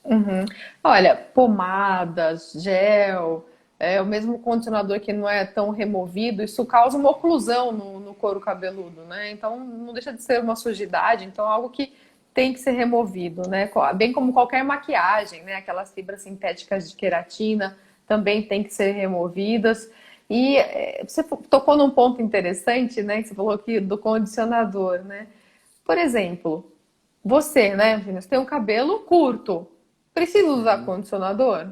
Uhum. Olha, pomadas, gel, o mesmo condicionador que não é tão removido, isso causa uma oclusão no couro cabeludo, né? Então não deixa de ser uma sujidade, então é algo que tem que ser removido, né? Bem como qualquer maquiagem, né? Aquelas fibras sintéticas de queratina também tem que ser removidas. E você tocou num ponto interessante, né? Que você falou aqui do condicionador, né? Por exemplo, você, né, Vinícius, tem um cabelo curto. Precisa usar Uhum. condicionador?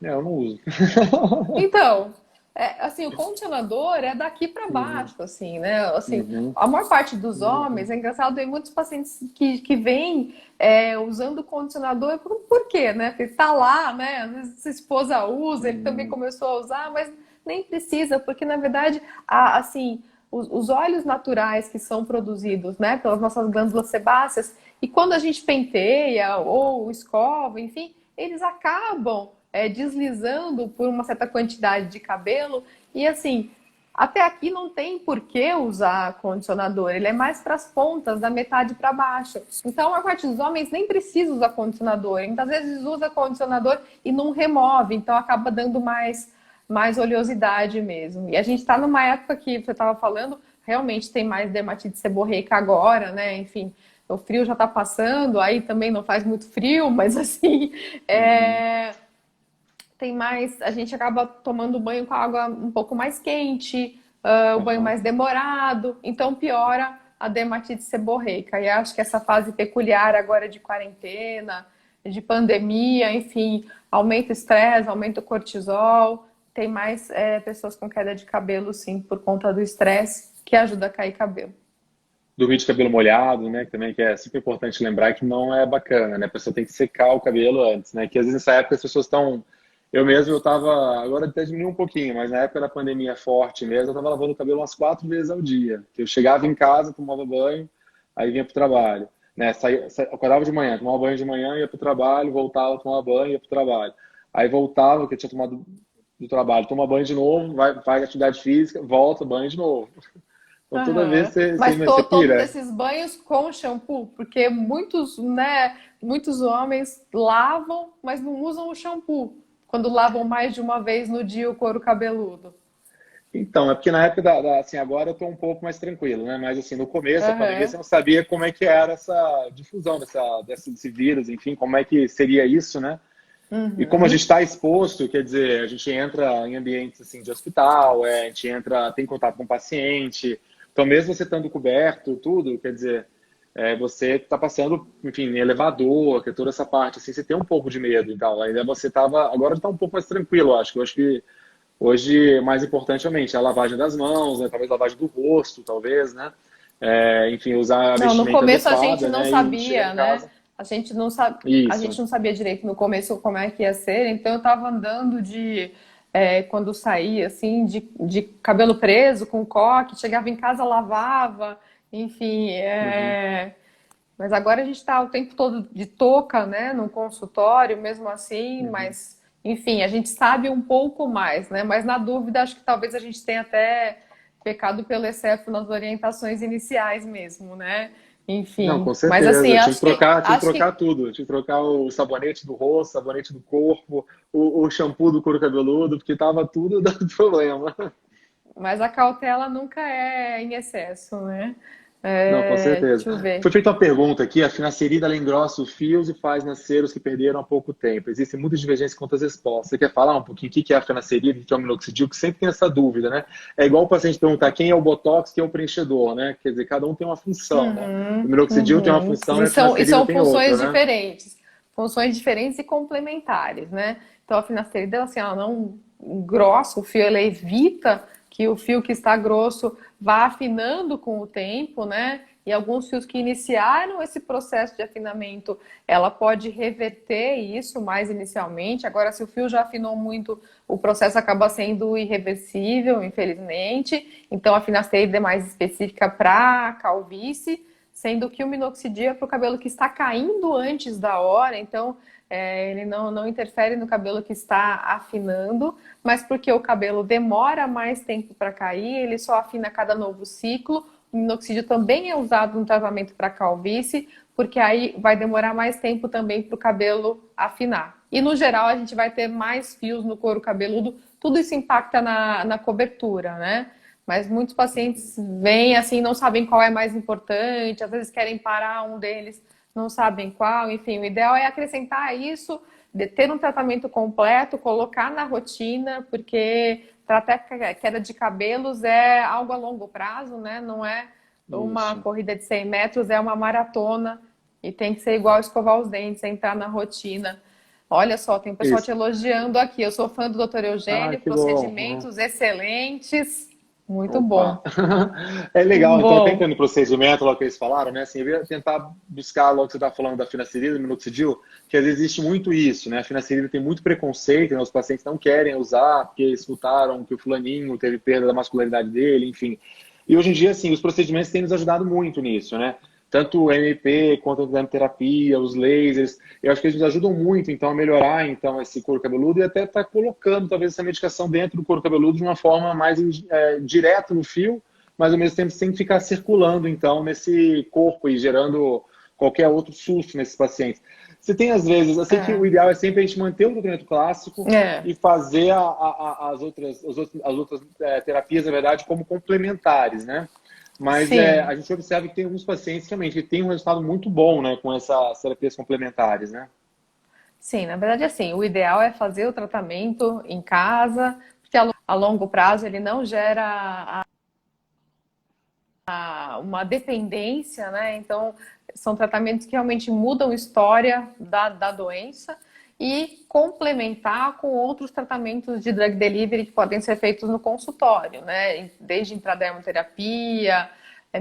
Eu não uso. Então, assim, o condicionador é daqui para Uhum. baixo, assim, né? Assim, Uhum. a maior parte dos Uhum. homens, é engraçado, tem muitos pacientes que vêm usando condicionador, por quê, né? Porque tá lá, né? Às vezes sua esposa usa, ele também Uhum. começou a usar, mas nem precisa, porque na verdade, assim, os óleos naturais que são produzidos, né, pelas nossas glândulas sebáceas, e quando a gente penteia ou escova, enfim, eles acabam deslizando por uma certa quantidade de cabelo. E assim, até aqui não tem por que usar condicionador, ele é mais para as pontas, da metade para baixo. Então, a parte dos homens nem precisa usar condicionador, muitas vezes usa condicionador e não remove, então acaba dando mais oleosidade mesmo. E a gente está numa época que você estava falando, realmente tem mais dermatite seborreica agora, né? Enfim, o frio já está passando, aí também não faz muito frio, mas assim, Uhum. tem mais, a gente acaba tomando banho com água um pouco mais quente, o banho Aham. mais demorado, então piora a dermatite seborreica. E acho que essa fase peculiar agora de quarentena, de pandemia, enfim, aumenta o estresse, aumenta o cortisol, tem mais pessoas com queda de cabelo, sim, por conta do estresse, que ajuda a cair cabelo. Dormir de cabelo molhado, né? Que é super importante lembrar que não é bacana, né? A pessoa tem que secar o cabelo antes, né? Que às vezes nessa época as pessoas estão Eu mesmo, eu tava, agora até diminuiu um pouquinho, mas na época da pandemia forte mesmo, eu tava lavando o cabelo umas 4 vezes ao dia. Eu chegava em casa, tomava banho, aí vinha pro trabalho, né? Acordava de manhã, tomava banho de manhã, ia pro trabalho, voltava, tomava banho, ia pro trabalho. Aí voltava, que eu tinha tomado do trabalho, toma banho de novo, vai, faz atividade física, volta, banho de novo. Então toda vez Aham. Mas você todos pira. esses banhos com shampoo, porque muitos, né, muitos homens lavam, mas não usam o shampoo quando lavam mais de uma vez no dia o couro cabeludo. Então, é porque na época assim, agora eu tô um pouco mais tranquilo, né? Mas assim, no começo da pandemia Aham. você não sabia como é que era essa difusão desse vírus, enfim, como é que seria isso, né? E como a gente Uhum. está exposto, quer dizer, a gente entra em ambientes assim, de hospital, a gente entra, tem contato com o paciente, então mesmo você estando coberto, tudo, quer dizer, você está passando, enfim, em elevador, que é toda essa parte, assim, você tem um pouco de medo e tal. Ainda você estava, agora está um pouco mais tranquilo, eu acho. Eu acho que hoje, mais importante, realmente, é a lavagem das mãos, né? Talvez lavagem do rosto, talvez, né? Enfim, usar a Não, no vestimenta começo a gente adequada, não né? E chegar sabia, em né? casa. A gente Isso. não sabia direito no começo como é que ia ser, então eu tava andando quando saía, assim, de cabelo preso, com coque, chegava em casa, lavava, enfim, Uhum. mas agora a gente está o tempo todo de touca, né, no consultório, mesmo assim, Uhum. mas, enfim, a gente sabe um pouco mais, né? Mas na dúvida, acho que talvez a gente tenha até pecado pelo excesso nas orientações iniciais mesmo, né? Não, com Enfim, mas certeza. assim, Eu tinha que acho trocar que, tudo. Eu tinha que trocar o sabonete do rosto, sabonete do corpo, o shampoo do couro cabeludo, porque tava tudo dando problema. mas a cautela nunca é em excesso, né? Não, com certeza. Deixa eu ver. Foi feita uma pergunta aqui: a finasterida ela engrossa os fios e faz nascer os que perderam há pouco tempo. Existem muitas divergências quanto às respostas. Você quer falar um pouquinho o que é a finasterida, o que é o minoxidil? Que sempre tem essa dúvida, né? É igual o paciente perguntar quem é o botox, quem é o preenchedor, né? Quer dizer, cada um tem uma função, né? O Uhum, minoxidil tem uma uhum. função e E a são, finasterida tem outra, funções né? diferentes. Funções diferentes e complementares, né? Então a finasterida, assim, ela não engrossa o fio, ela evita que o fio que está grosso vá afinando com o tempo, né? E alguns fios que iniciaram esse processo de afinamento, ela pode reverter isso mais inicialmente. Agora, se o fio já afinou muito, o processo acaba sendo irreversível, infelizmente. Então, a finasterida é mais específica para calvície, sendo que o minoxidil é para o cabelo que está caindo antes da hora, então ele não interfere no cabelo que está afinando, mas porque o cabelo demora mais tempo para cair, ele só afina a cada novo ciclo. O minoxidil também é usado no tratamento para calvície, porque aí vai demorar mais tempo também para o cabelo afinar. E no geral a gente vai ter mais fios no couro cabeludo, tudo isso impacta na cobertura, né? Mas muitos pacientes vêm assim, não sabem qual é mais importante, às vezes querem parar um deles, não sabem qual. Enfim, o ideal é acrescentar isso, de ter um tratamento completo, colocar na rotina, porque tratar queda de cabelos é algo a longo prazo, né? Não é uma Isso. corrida de 100 metros, é uma maratona e tem que ser igual escovar os dentes, entrar na rotina. Olha só, tem um pessoal te Isso. elogiando aqui. Eu sou fã do Dr. Ah, Eugênio, que bom. Uhum. procedimentos excelentes. Muito bom. Opa! É legal, então, até Bom, entrando no procedimento, logo que eles falaram, né? Assim, eu ia tentar buscar, logo que você está falando da finasterida, do minoxidil, que às vezes existe muito isso, né? A finasterida tem muito preconceito, né? Os pacientes não querem usar porque escutaram que o fulaninho teve perda da masculinidade dele, enfim. E hoje em dia, assim, os procedimentos têm nos ajudado muito nisso, né? Tanto o MP quanto a terapia, os lasers, eu acho que eles nos ajudam muito, então, a melhorar, então, esse couro cabeludo e até estar colocando, talvez, essa medicação dentro do couro cabeludo de uma forma mais direta no fio, mas, ao mesmo tempo, sem ficar circulando, então, nesse corpo e gerando qualquer outro susto nesses pacientes. Você tem, às vezes, eu sei que o é, ideal é sempre a gente manter o tratamento clássico é, e fazer as outras terapias, na verdade, como complementares, né? Mas a sim, gente observa que tem alguns pacientes realmente que têm um resultado muito bom, né, com essas terapias complementares, né? sim. Na verdade, assim, o ideal é fazer o tratamento em casa, porque a longo prazo ele não gera uma dependência, né? Então, são tratamentos que realmente mudam a história da doença e complementar com outros tratamentos de drug delivery que podem ser feitos no consultório, né? Desde intradermoterapia,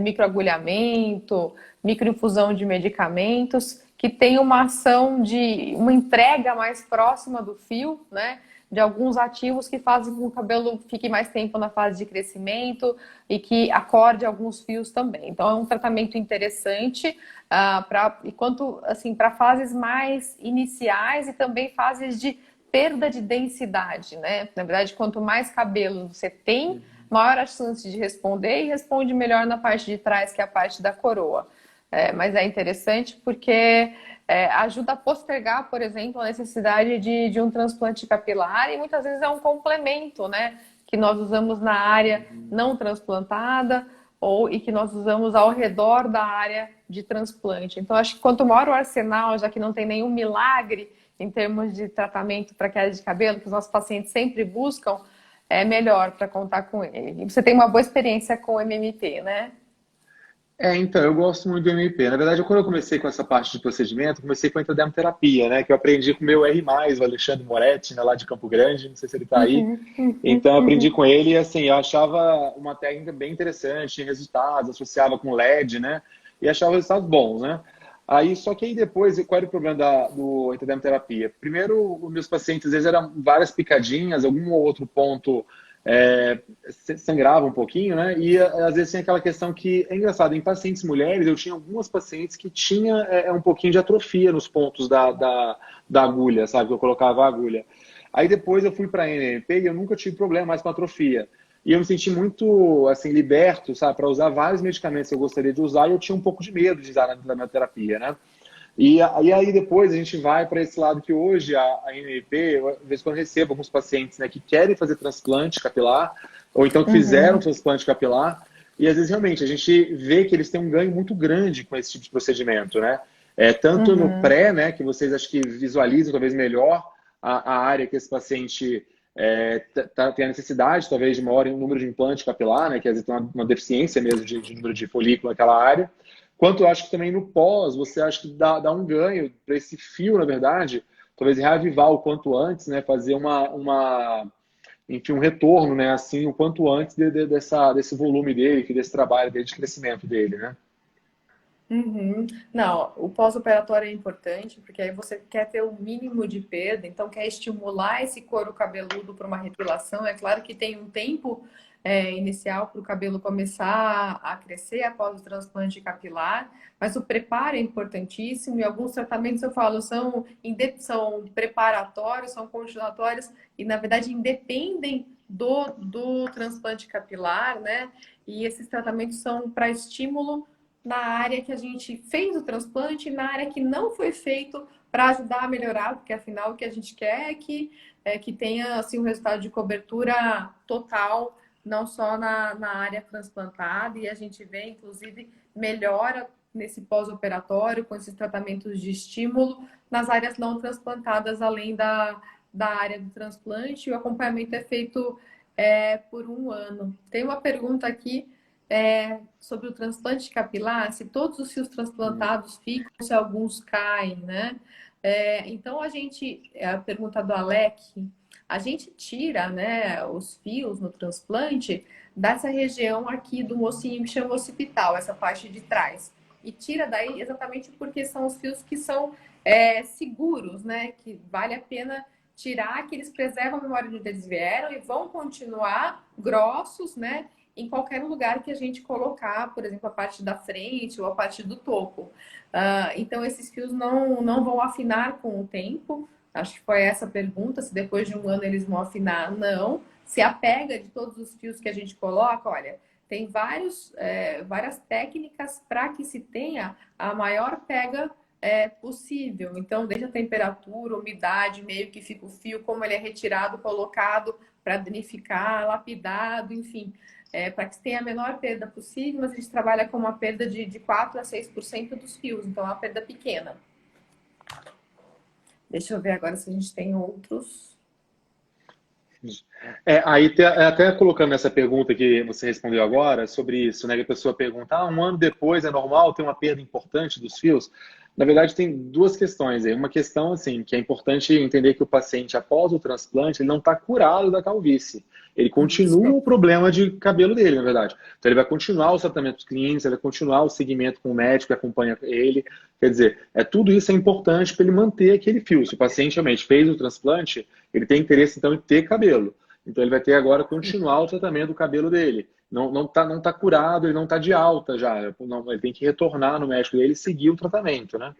microagulhamento, microinfusão de medicamentos, que tem uma ação de uma entrega mais próxima do fio, né? de alguns ativos que fazem com que o cabelo fique mais tempo na fase de crescimento e que acorde alguns fios também. Então é um tratamento interessante para fases mais iniciais e também fases de perda de densidade, né? Na verdade, quanto mais cabelo você tem, maior a chance de responder e responde melhor na parte de trás, que é a parte da coroa. Mas é interessante porque ajuda a postergar, por exemplo, a necessidade de um transplante capilar e muitas vezes é um complemento, né? Que nós usamos na área não transplantada e que nós usamos ao redor da área de transplante. Então, acho que quanto maior o arsenal, já que não tem nenhum milagre em termos de tratamento para queda de cabelo, que os nossos pacientes sempre buscam, é melhor para contar com ele. E você tem uma boa experiência com o MMP, né? Então, eu gosto muito do MP. Na verdade, quando eu comecei com essa parte de procedimento, comecei com a endodermoterapia, né? Que eu aprendi com o meu R+, o Alexandre Moretti, né, lá de Campo Grande, não sei se ele está aí. Então, eu aprendi com ele e, assim, eu achava uma técnica bem interessante, tinha resultados, associava com LED, né? E achava resultados bons, né? Só que aí depois, qual era o problema do endodermoterapia? Primeiro, os meus pacientes, às vezes, eram várias picadinhas, algum ou outro ponto sangrava um pouquinho, né? E às vezes tem aquela questão que é engraçado, em pacientes mulheres, eu tinha algumas pacientes que tinha um pouquinho de atrofia nos pontos da agulha, sabe? Que eu colocava a agulha. Aí depois eu fui para a NMP e eu nunca tive problema mais com atrofia. E eu me senti muito, assim, liberto, sabe? Para usar vários medicamentos que eu gostaria de usar e eu tinha um pouco de medo de usar na minha terapia, né? E aí depois a gente vai para esse lado que hoje a NMP, eu, de vez em quando recebo alguns pacientes, né, que querem fazer transplante capilar, ou então que fizeram transplante capilar, e às vezes realmente a gente vê que eles têm um ganho muito grande com esse tipo de procedimento, né? Tanto no pré, né, que vocês acho que visualizam talvez melhor a área que esse paciente tem a necessidade, talvez, de maior número de implante capilar, né, que às vezes tem uma deficiência mesmo de número de folículo naquela área. Quanto eu acho que também no pós, você acha que dá um ganho para esse fio, na verdade, talvez reavivar o quanto antes, né? Fazer enfim, um retorno, né? Assim, o quanto antes desse volume dele, desse trabalho dele, de crescimento dele, né? Não, o pós-operatório é importante, porque aí você quer ter o mínimo de perda, então quer estimular esse couro cabeludo para uma repilação. É claro que tem um tempo inicial para o cabelo começar a crescer após o transplante capilar, mas o preparo é importantíssimo e alguns tratamentos, eu falo, são preparatórios, são continuatórios e, na verdade, independem do transplante capilar, né? E esses tratamentos são para estímulo na área que a gente fez o transplante e na área que não foi feito para ajudar a melhorar, porque afinal o que a gente quer é que tenha assim, um resultado de cobertura total, não só na área transplantada, e a gente vê, inclusive, melhora nesse pós-operatório com esses tratamentos de estímulo nas áreas não transplantadas, além da área do transplante, e o acompanhamento é feito por um ano. Tem uma pergunta aqui sobre o transplante capilar, se todos os fios transplantados ficam, se alguns caem, né? Então, a pergunta do Alec, a gente tira, né, os fios no transplante dessa região aqui do mocinho que chama occipital, essa parte de trás. E tira daí exatamente porque são os fios que são seguros, né? Que vale a pena tirar, que eles preservam a memória de onde eles vieram e vão continuar grossos, né? Em qualquer lugar que a gente colocar, por exemplo, a parte da frente ou a parte do topo. Então, esses fios não vão afinar com o tempo. Acho que foi essa a pergunta, se depois de um ano eles vão afinar. Não. Se a pega de todos os fios que a gente coloca, olha, tem várias técnicas para que se tenha a maior pega possível. Então, desde a temperatura, umidade, meio que fica o fio, como ele é retirado, colocado para danificar, lapidado, enfim. Para que se tenha a menor perda possível, mas a gente trabalha com uma perda de 4 a 6% dos fios, então é uma perda pequena. Deixa eu ver agora se a gente tem outros. Até colocando essa pergunta que você respondeu agora, sobre isso, né? Que a pessoa pergunta, um ano depois é normal ter uma perda importante dos fios? Na verdade, tem duas questões aí. Uma questão, assim, que é importante entender que o paciente, após o transplante, ele não está curado da calvície. Ele continua Isso. o problema de cabelo dele, na verdade. Então, ele vai continuar os tratamentos clínicos, ele vai continuar o segmento com o médico que acompanha ele. Quer dizer, tudo isso é importante para ele manter aquele fio. Se o paciente realmente fez o transplante, ele tem interesse, então, em ter cabelo. Então, ele vai ter agora continuar o tratamento do cabelo dele. Não tá curado, ele não está de alta já. Não, ele tem que retornar no médico dele e seguir o tratamento, né?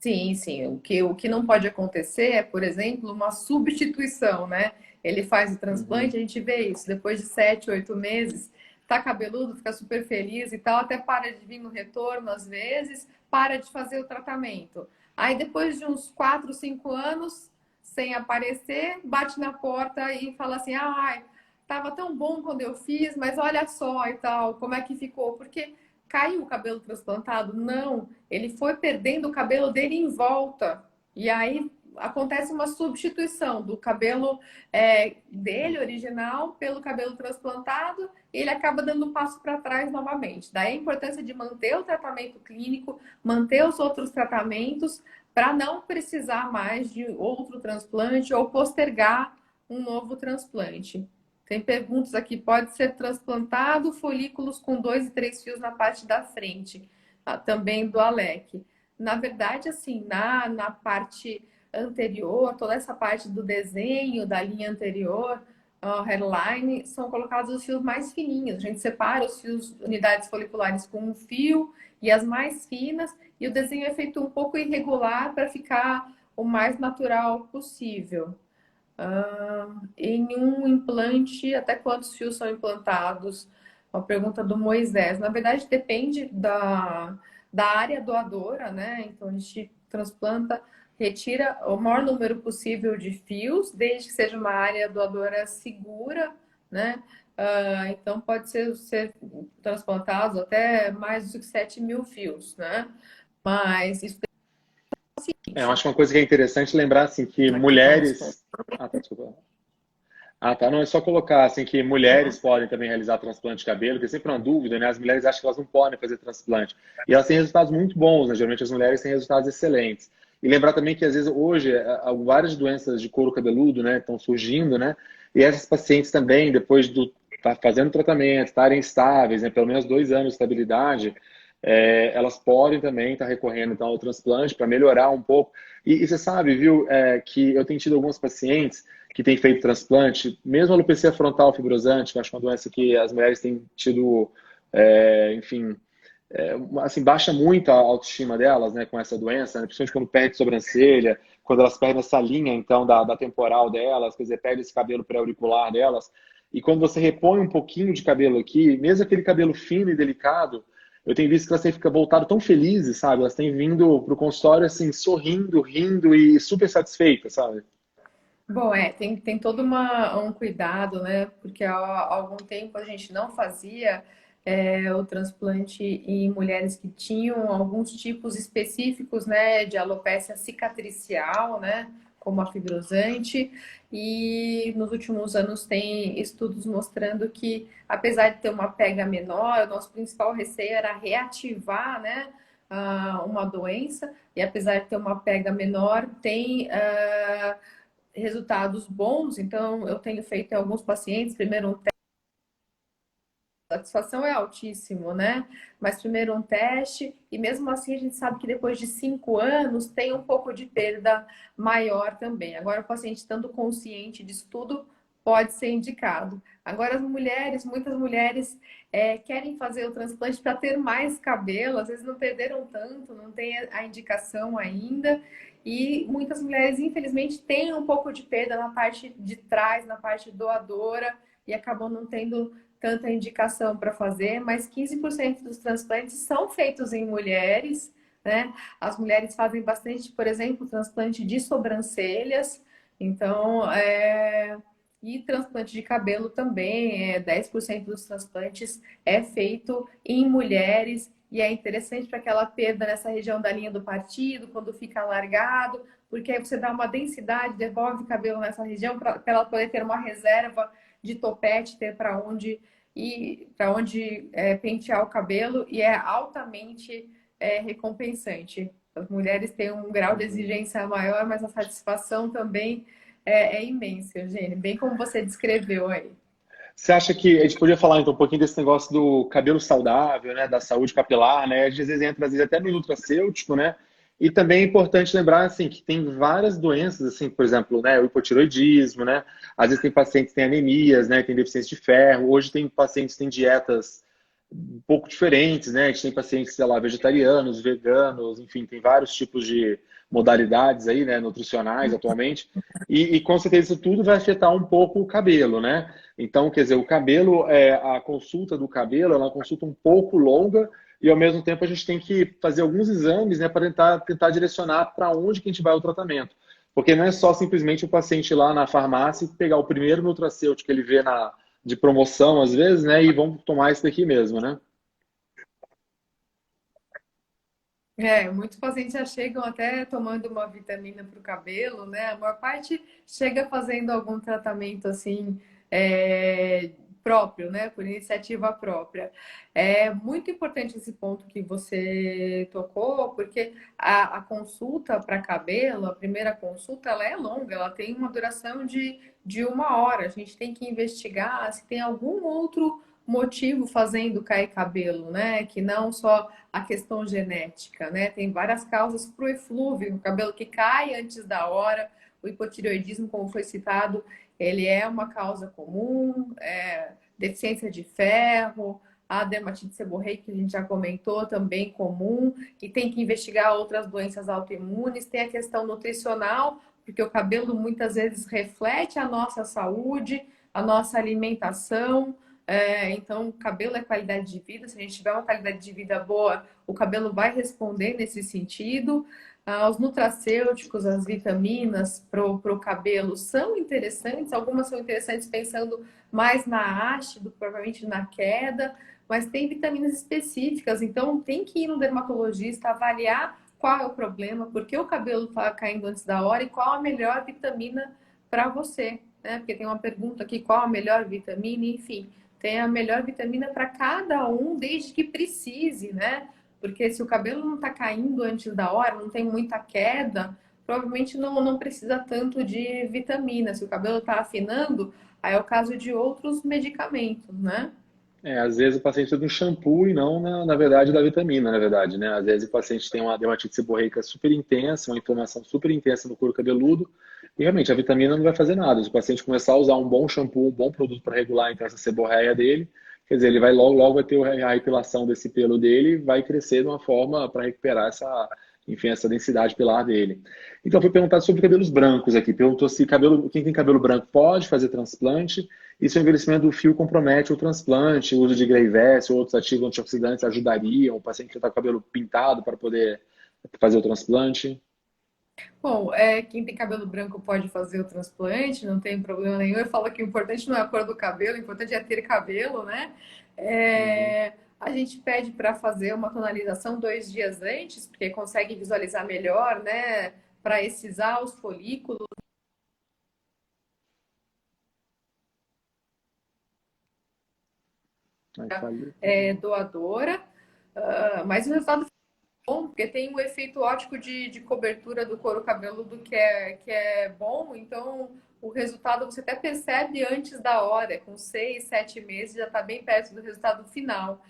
Sim, sim. O que não pode acontecer é, por exemplo, uma substituição, né? Ele faz o transplante, Uhum. a gente vê isso, depois de 7, 8 meses, tá cabeludo, fica super feliz e tal, até para de vir no retorno às vezes, para de fazer o tratamento. Aí depois de uns 4, 5 anos, sem aparecer, bate na porta e fala assim, ai, tava tão bom quando eu fiz, mas olha só e tal, como é que ficou? Porque caiu o cabelo transplantado? Não, ele foi perdendo o cabelo dele em volta. E aí acontece uma substituição do cabelo dele, original, pelo cabelo transplantado, e ele acaba dando um passo para trás novamente. Daí a importância de manter o tratamento clínico, manter os outros tratamentos, para não precisar mais de outro transplante ou postergar um novo transplante. Tem perguntas aqui. Pode ser transplantado folículos com 2 e 3 fios na parte da frente, também do Alec. Na verdade, assim, na parte anterior, toda essa parte do desenho da linha anterior, hairline, são colocados os fios mais fininhos. A gente separa os fios, unidades foliculares com um fio e as mais finas, e o desenho é feito um pouco irregular para ficar o mais natural possível. Em um implante, até quantos fios são implantados? Uma pergunta do Moisés. Na verdade, depende da área doadora, né? Então, a gente transplanta, retira o maior número possível de fios, desde que seja uma área doadora segura, né? Então, pode ser transplantados até mais do que 7.000 fios, né? Mas isso é o Eu seguinte, acho que uma coisa que é interessante lembrar, assim, que aqui está mostrando. mulheres... Ah, tá, desculpa. Ah, tá. Não, é só colocar, assim, que mulheres podem também realizar transplante de cabelo, que é sempre uma dúvida, né? As mulheres acham que elas não podem fazer transplante. E elas têm resultados muito bons, né? Geralmente as mulheres têm resultados excelentes. E lembrar também que, às vezes, hoje, várias doenças de couro cabeludo, né, estão surgindo, né? E essas pacientes também, depois do tá fazendo tratamento, estarem estáveis, né, pelo menos 2 anos de estabilidade, elas podem também estar recorrendo, então, ao transplante para melhorar um pouco. E você sabe, viu, que eu tenho tido alguns pacientes que têm feito transplante, mesmo a alopecia frontal fibrosante, que eu acho uma doença que as mulheres têm tido, enfim, assim, baixa muito a autoestima delas, né, com essa doença, né, principalmente quando perde sobrancelha, quando elas perdem essa linha, então, da temporal delas, quer dizer, perde esse cabelo pré-auricular delas. E quando você repõe um pouquinho de cabelo aqui, mesmo aquele cabelo fino e delicado, eu tenho visto que elas têm ficado voltado tão felizes, sabe? Elas têm vindo pro consultório, assim, sorrindo, rindo e super satisfeitas, sabe? Bom, tem todo um cuidado, né? Porque há algum tempo a gente não fazia o transplante em mulheres que tinham alguns tipos específicos, né, de alopecia cicatricial, né, como a fibrosante. E nos últimos anos tem estudos mostrando que, apesar de ter uma pega menor, o nosso principal receio era reativar, né, uma doença. E apesar de ter uma pega menor, tem resultados bons. Então, eu tenho feito em alguns pacientes, primeiro um teste, a satisfação é altíssimo, né? Mas primeiro um teste, e mesmo assim a gente sabe que depois de 5 anos tem um pouco de perda maior também. Agora, o paciente estando consciente disso tudo, pode ser indicado. Agora, as mulheres, muitas mulheres querem fazer o transplante para ter mais cabelo, às vezes não perderam tanto, não tem a indicação ainda. E muitas mulheres, infelizmente, têm um pouco de perda na parte de trás, na parte doadora, e acabam não tendo tanta indicação para fazer, mas 15% dos transplantes são feitos em mulheres, né? As mulheres fazem bastante, por exemplo, transplante de sobrancelhas, então, e transplante de cabelo também, 10% dos transplantes é feito em mulheres, e é interessante para aquela perda nessa região da linha do partido, quando fica alargado, porque aí você dá uma densidade, devolve o cabelo nessa região para ela poder ter uma reserva de topete, ter para onde pentear o cabelo, e é altamente recompensante. As mulheres têm um grau de exigência maior, mas a satisfação também é imensa, Eugênio, bem como você descreveu aí. Você acha que a gente podia falar então um pouquinho desse negócio do cabelo saudável, né, da saúde capilar, né? Às vezes entra às vezes até no nutracêutico, né? E também é importante lembrar assim que tem várias doenças, assim, por exemplo, né, o hipotiroidismo, né? Às vezes tem pacientes que têm anemias, né, tem deficiência de ferro. Hoje tem pacientes que têm dietas um pouco diferentes, né? A gente tem pacientes, sei lá, vegetarianos, veganos, enfim, tem vários tipos de modalidades aí, né, nutricionais atualmente. E com certeza isso tudo vai afetar um pouco o cabelo, né? Então, quer dizer, o cabelo, a consulta do cabelo, ela é uma consulta um pouco longa e ao mesmo tempo a gente tem que fazer alguns exames, né, para tentar direcionar para onde que a gente vai o tratamento. Porque não é só simplesmente o paciente ir lá na farmácia e pegar o primeiro nutracêutico que ele vê de promoção, às vezes, né, e vamos tomar esse daqui mesmo, né? Muitos pacientes já chegam até tomando uma vitamina para o cabelo, né? A maior parte chega fazendo algum tratamento assim é, próprio, né? Por iniciativa própria. É muito importante esse ponto que você tocou, porque a consulta para cabelo, a primeira consulta, ela é longa, ela tem uma duração de 1 hora. A gente tem que investigar se tem algum outro motivo fazendo cair cabelo, né? Que não só a questão genética, né? Tem várias causas para o eflúvio, o cabelo que cai antes da hora, o hipotireoidismo, como foi citado, ele é uma causa comum, deficiência de ferro, a dermatite seborreica, que a gente já comentou, também comum, e tem que investigar outras doenças autoimunes, tem a questão nutricional, porque o cabelo muitas vezes reflete a nossa saúde, a nossa alimentação, então, cabelo é qualidade de vida. Se a gente tiver uma qualidade de vida boa, o cabelo vai responder nesse sentido. Os nutracêuticos, as vitaminas para o cabelo são interessantes. Algumas são interessantes pensando mais na haste do que provavelmente na queda, mas tem vitaminas específicas. Então, tem que ir no dermatologista avaliar qual é o problema, por que o cabelo está caindo antes da hora e qual a melhor vitamina para você, né? Porque tem uma pergunta aqui, qual a melhor vitamina, enfim. Tem a melhor vitamina para cada um, desde que precise, né? Porque se o cabelo não está caindo antes da hora, não tem muita queda, provavelmente não precisa tanto de vitamina. Se o cabelo está afinando, aí é o caso de outros medicamentos, né? Às vezes o paciente precisa de um shampoo e não, na verdade, da vitamina, na verdade, né? Às vezes o paciente tem uma dermatite seborreica super intensa, uma inflamação super intensa no couro cabeludo, e realmente a vitamina não vai fazer nada. Se o paciente começar a usar um bom shampoo, um bom produto para regular então essa seborreia dele, quer dizer, ele vai logo vai ter a repilação desse pelo dele e vai crescer de uma forma para recuperar enfim, essa densidade pilar dele. Então foi perguntado sobre cabelos brancos aqui. Perguntou se quem tem cabelo branco pode fazer transplante e se o envelhecimento do fio compromete o transplante, o uso de Grey-Vess ou outros ativos antioxidantes ajudariam o paciente que está com o cabelo pintado para poder fazer o transplante. Bom, quem tem cabelo branco pode fazer o transplante, não tem problema nenhum. Eu falo que o importante não é a cor do cabelo, o importante é ter cabelo, né? Uhum. A gente pede para fazer uma tonalização 2 dias antes, porque consegue visualizar melhor, né? Para excisar os folículos. Aí falei. Doadora, mas o resultado bom, porque tem um efeito ótico de cobertura do couro cabeludo que é bom, então o resultado você até percebe antes da hora, com 6, 7 meses já está bem perto do resultado final.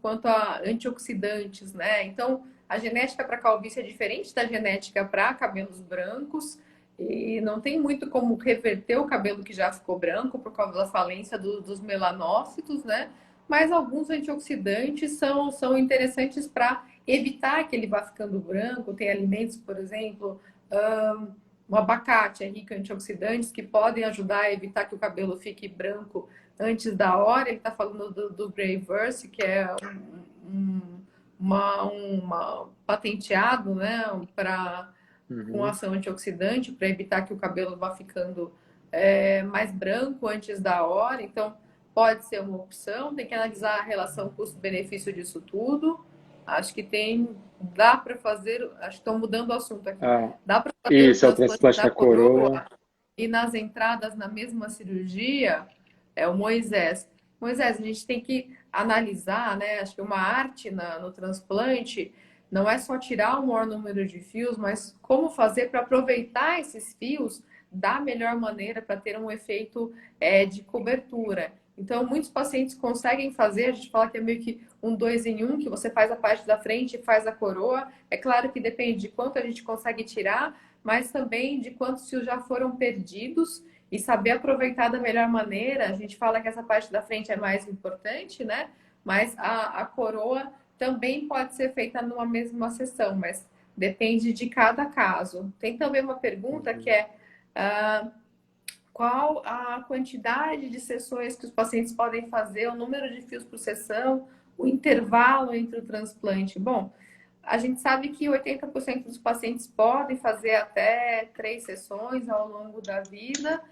Quanto a antioxidantes, né? Então, a genética para calvície é diferente da genética para cabelos brancos e não tem muito como reverter o cabelo que já ficou branco por causa da falência dos melanócitos, né? Mas alguns antioxidantes são interessantes para evitar que ele vá ficando branco. Tem alimentos, por exemplo, o abacate é rico em antioxidantes que podem ajudar a evitar que o cabelo fique branco antes da hora. Ele está falando do Greyverse, que é uma patenteado, né, com Uhum. ação antioxidante para evitar que o cabelo vá ficando mais branco antes da hora. Então, pode ser uma opção. Tem que analisar a relação custo-benefício disso tudo. Acho que dá para fazer, acho que estão mudando o assunto aqui. Ah, Dá para fazer o esse é o transplante transplante da da coroa. coroa e nas entradas na mesma cirurgia, é o Moisés. Moisés, a gente tem que analisar, né? Acho que uma arte no transplante não é só tirar o maior número de fios, mas como fazer para aproveitar esses fios da melhor maneira para ter um efeito de cobertura. Então, muitos pacientes conseguem fazer, a gente fala que é meio que um 2 em 1, que você faz a parte da frente e faz a coroa. É claro que depende de quanto a gente consegue tirar, mas também de quantos fios já foram perdidos e saber aproveitar da melhor maneira. A gente fala que essa parte da frente é mais importante, né? Mas a coroa também pode ser feita numa mesma sessão, mas depende de cada caso. Tem também uma pergunta que é qual a quantidade de sessões que os pacientes podem fazer, o número de fios por sessão, o intervalo entre o transplante. Bom, a gente sabe que 80% dos pacientes podem fazer até 3 sessões ao longo da vida.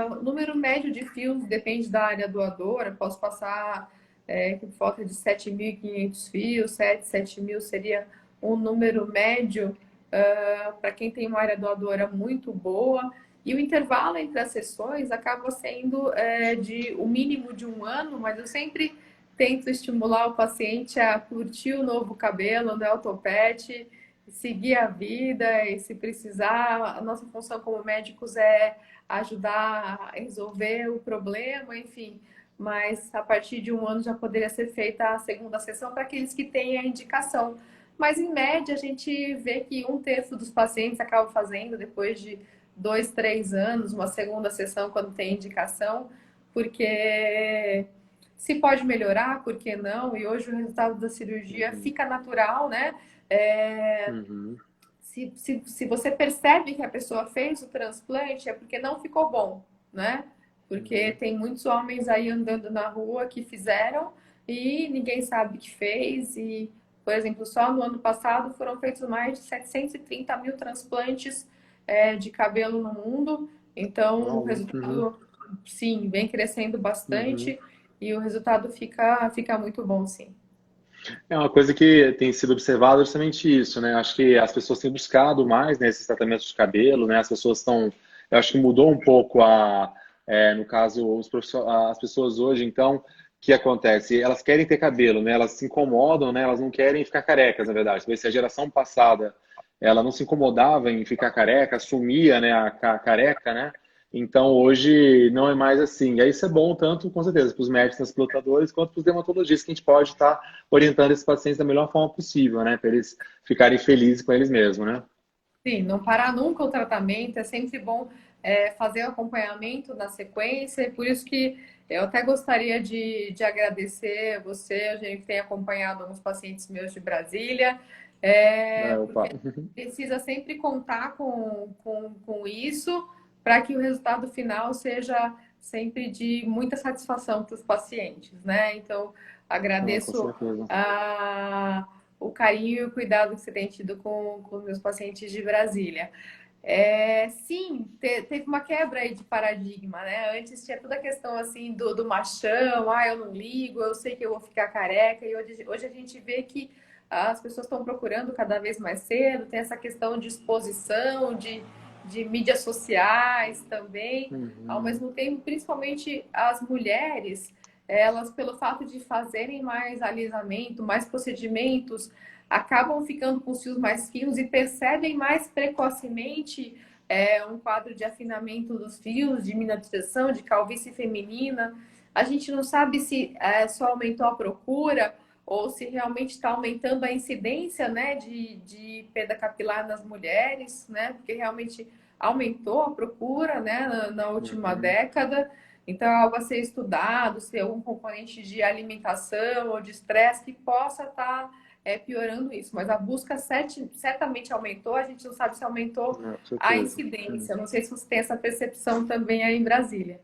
O número médio de fios depende da área doadora. Posso passar por volta de 7.500 fios, 7.000 seria um número médio para quem tem uma área doadora muito boa. E o intervalo entre as sessões acaba sendo de o mínimo de 1 ano, mas eu sempre tento estimular o paciente a curtir o novo cabelo, né, o topete, seguir a vida e, se precisar, a nossa função como médicos é ajudar a resolver o problema, enfim. Mas a partir de 1 ano já poderia ser feita a segunda sessão para aqueles que têm a indicação. Mas, em média, a gente vê que 1/3 dos pacientes acabam fazendo depois de 2, 3 anos, uma segunda sessão quando tem indicação, porque se pode melhorar, por que não? E hoje o resultado da cirurgia fica natural, né? Se você percebe que a pessoa fez o transplante, é porque não ficou bom, né? Porque tem muitos homens aí andando na rua que fizeram e ninguém sabe que fez. E, por exemplo, só no ano passado foram feitos mais de 730 mil transplantes de cabelo no mundo. Então, o resultado, sim, vem crescendo bastante e o resultado fica muito bom, sim. É uma coisa que tem sido observada justamente isso, né? Acho que as pessoas têm buscado mais, né, esses tratamentos de cabelo, né? As pessoas estão... Eu acho que mudou um pouco no caso, as pessoas hoje, então, o que acontece? Elas querem ter cabelo, né? Elas se incomodam, né? Elas não querem ficar carecas, na verdade. Se a geração passada, ela não se incomodava em ficar careca, assumia, né, a careca, né? Então, hoje não é mais assim. E aí isso é bom tanto, com certeza, para os médicos explotadores, quanto para os dermatologistas, que a gente pode estar orientando esses pacientes da melhor forma possível, né? Para eles ficarem felizes com eles mesmos, né? Sim, não parar nunca o tratamento, é sempre bom fazer o acompanhamento na sequência, por isso que eu até gostaria de agradecer você, a gente tem acompanhado alguns pacientes meus de Brasília, Opa. porque precisa sempre contar com isso para que o resultado final seja sempre de muita satisfação para os pacientes, né? Então, Com agradeço certeza. o carinho e o cuidado que você tem tido com os meus pacientes de Brasília. Sim, teve uma quebra aí de paradigma, né? Antes tinha toda a questão assim do machão, eu não ligo, eu sei que eu vou ficar careca, e hoje a gente vê que as pessoas estão procurando cada vez mais cedo, tem essa questão de exposição, de mídias sociais também, ao mesmo tempo, principalmente as mulheres, elas, pelo fato de fazerem mais alisamento, mais procedimentos, acabam ficando com os fios mais finos e percebem mais precocemente um quadro de afinamento dos fios, de miniaturização, de calvície feminina. A gente não sabe se só aumentou a procura ou se realmente está aumentando a incidência, né, de perda capilar nas mulheres, né, porque realmente aumentou a procura, né, na última década. Então, é algo a ser estudado, se algum componente de alimentação ou de estresse que possa estar piorando isso. Mas a busca certamente aumentou, a gente não sabe se aumentou a incidência. Não sei se você tem essa percepção também aí em Brasília.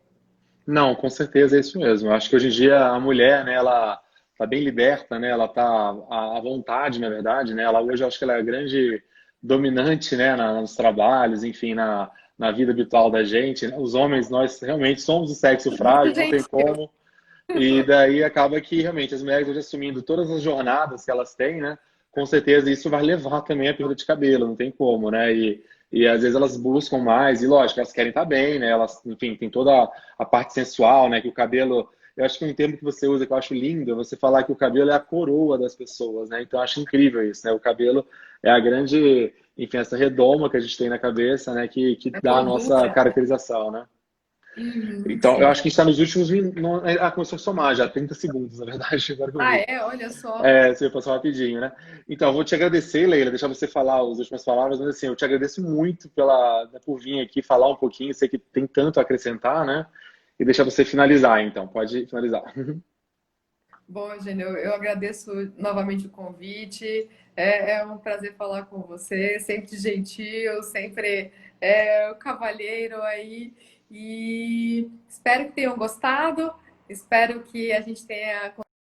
Não, com certeza é isso mesmo. Eu acho que hoje em dia a mulher, né, ela está bem liberta, né? Ela está à vontade, na verdade, né? Ela hoje eu acho que ela é a grande dominante, né, nos trabalhos, enfim, na vida habitual da gente. Os homens, nós realmente somos o sexo frágil, Muito não tem gentil. como. E daí acaba que realmente as mulheres hoje assumindo todas as jornadas que elas têm, né? Com certeza isso vai levar também a perda de cabelo, não tem como, né? E às vezes elas buscam mais, e lógico, elas querem estar bem, né? Elas, enfim, tem toda a parte sensual, né? Que o cabelo, eu acho que um termo que você usa que eu acho lindo é você falar que o cabelo é a coroa das pessoas, né? Então eu acho incrível isso, né? O cabelo é a grande, enfim, essa redoma que a gente tem na cabeça, né? Que É dá a nossa coluna. caracterização, né? Uhum, Então, eu sim. acho que está nos últimos minutos. Ah, começou a somar já, 30 segundos, na verdade, agora que eu Ah, vi. é? Olha só. É, você passou rapidinho, né? Então, eu vou te agradecer, Leila, deixar você falar as últimas palavras, mas assim, eu te agradeço muito por vir aqui falar um pouquinho, sei que tem tanto a acrescentar, né? E deixar você finalizar, então, pode finalizar. Bom, Eugênio, eu agradeço novamente o convite. É um prazer falar com você, sempre gentil, sempre o cavalheiro aí. E espero que tenham gostado, espero que a gente tenha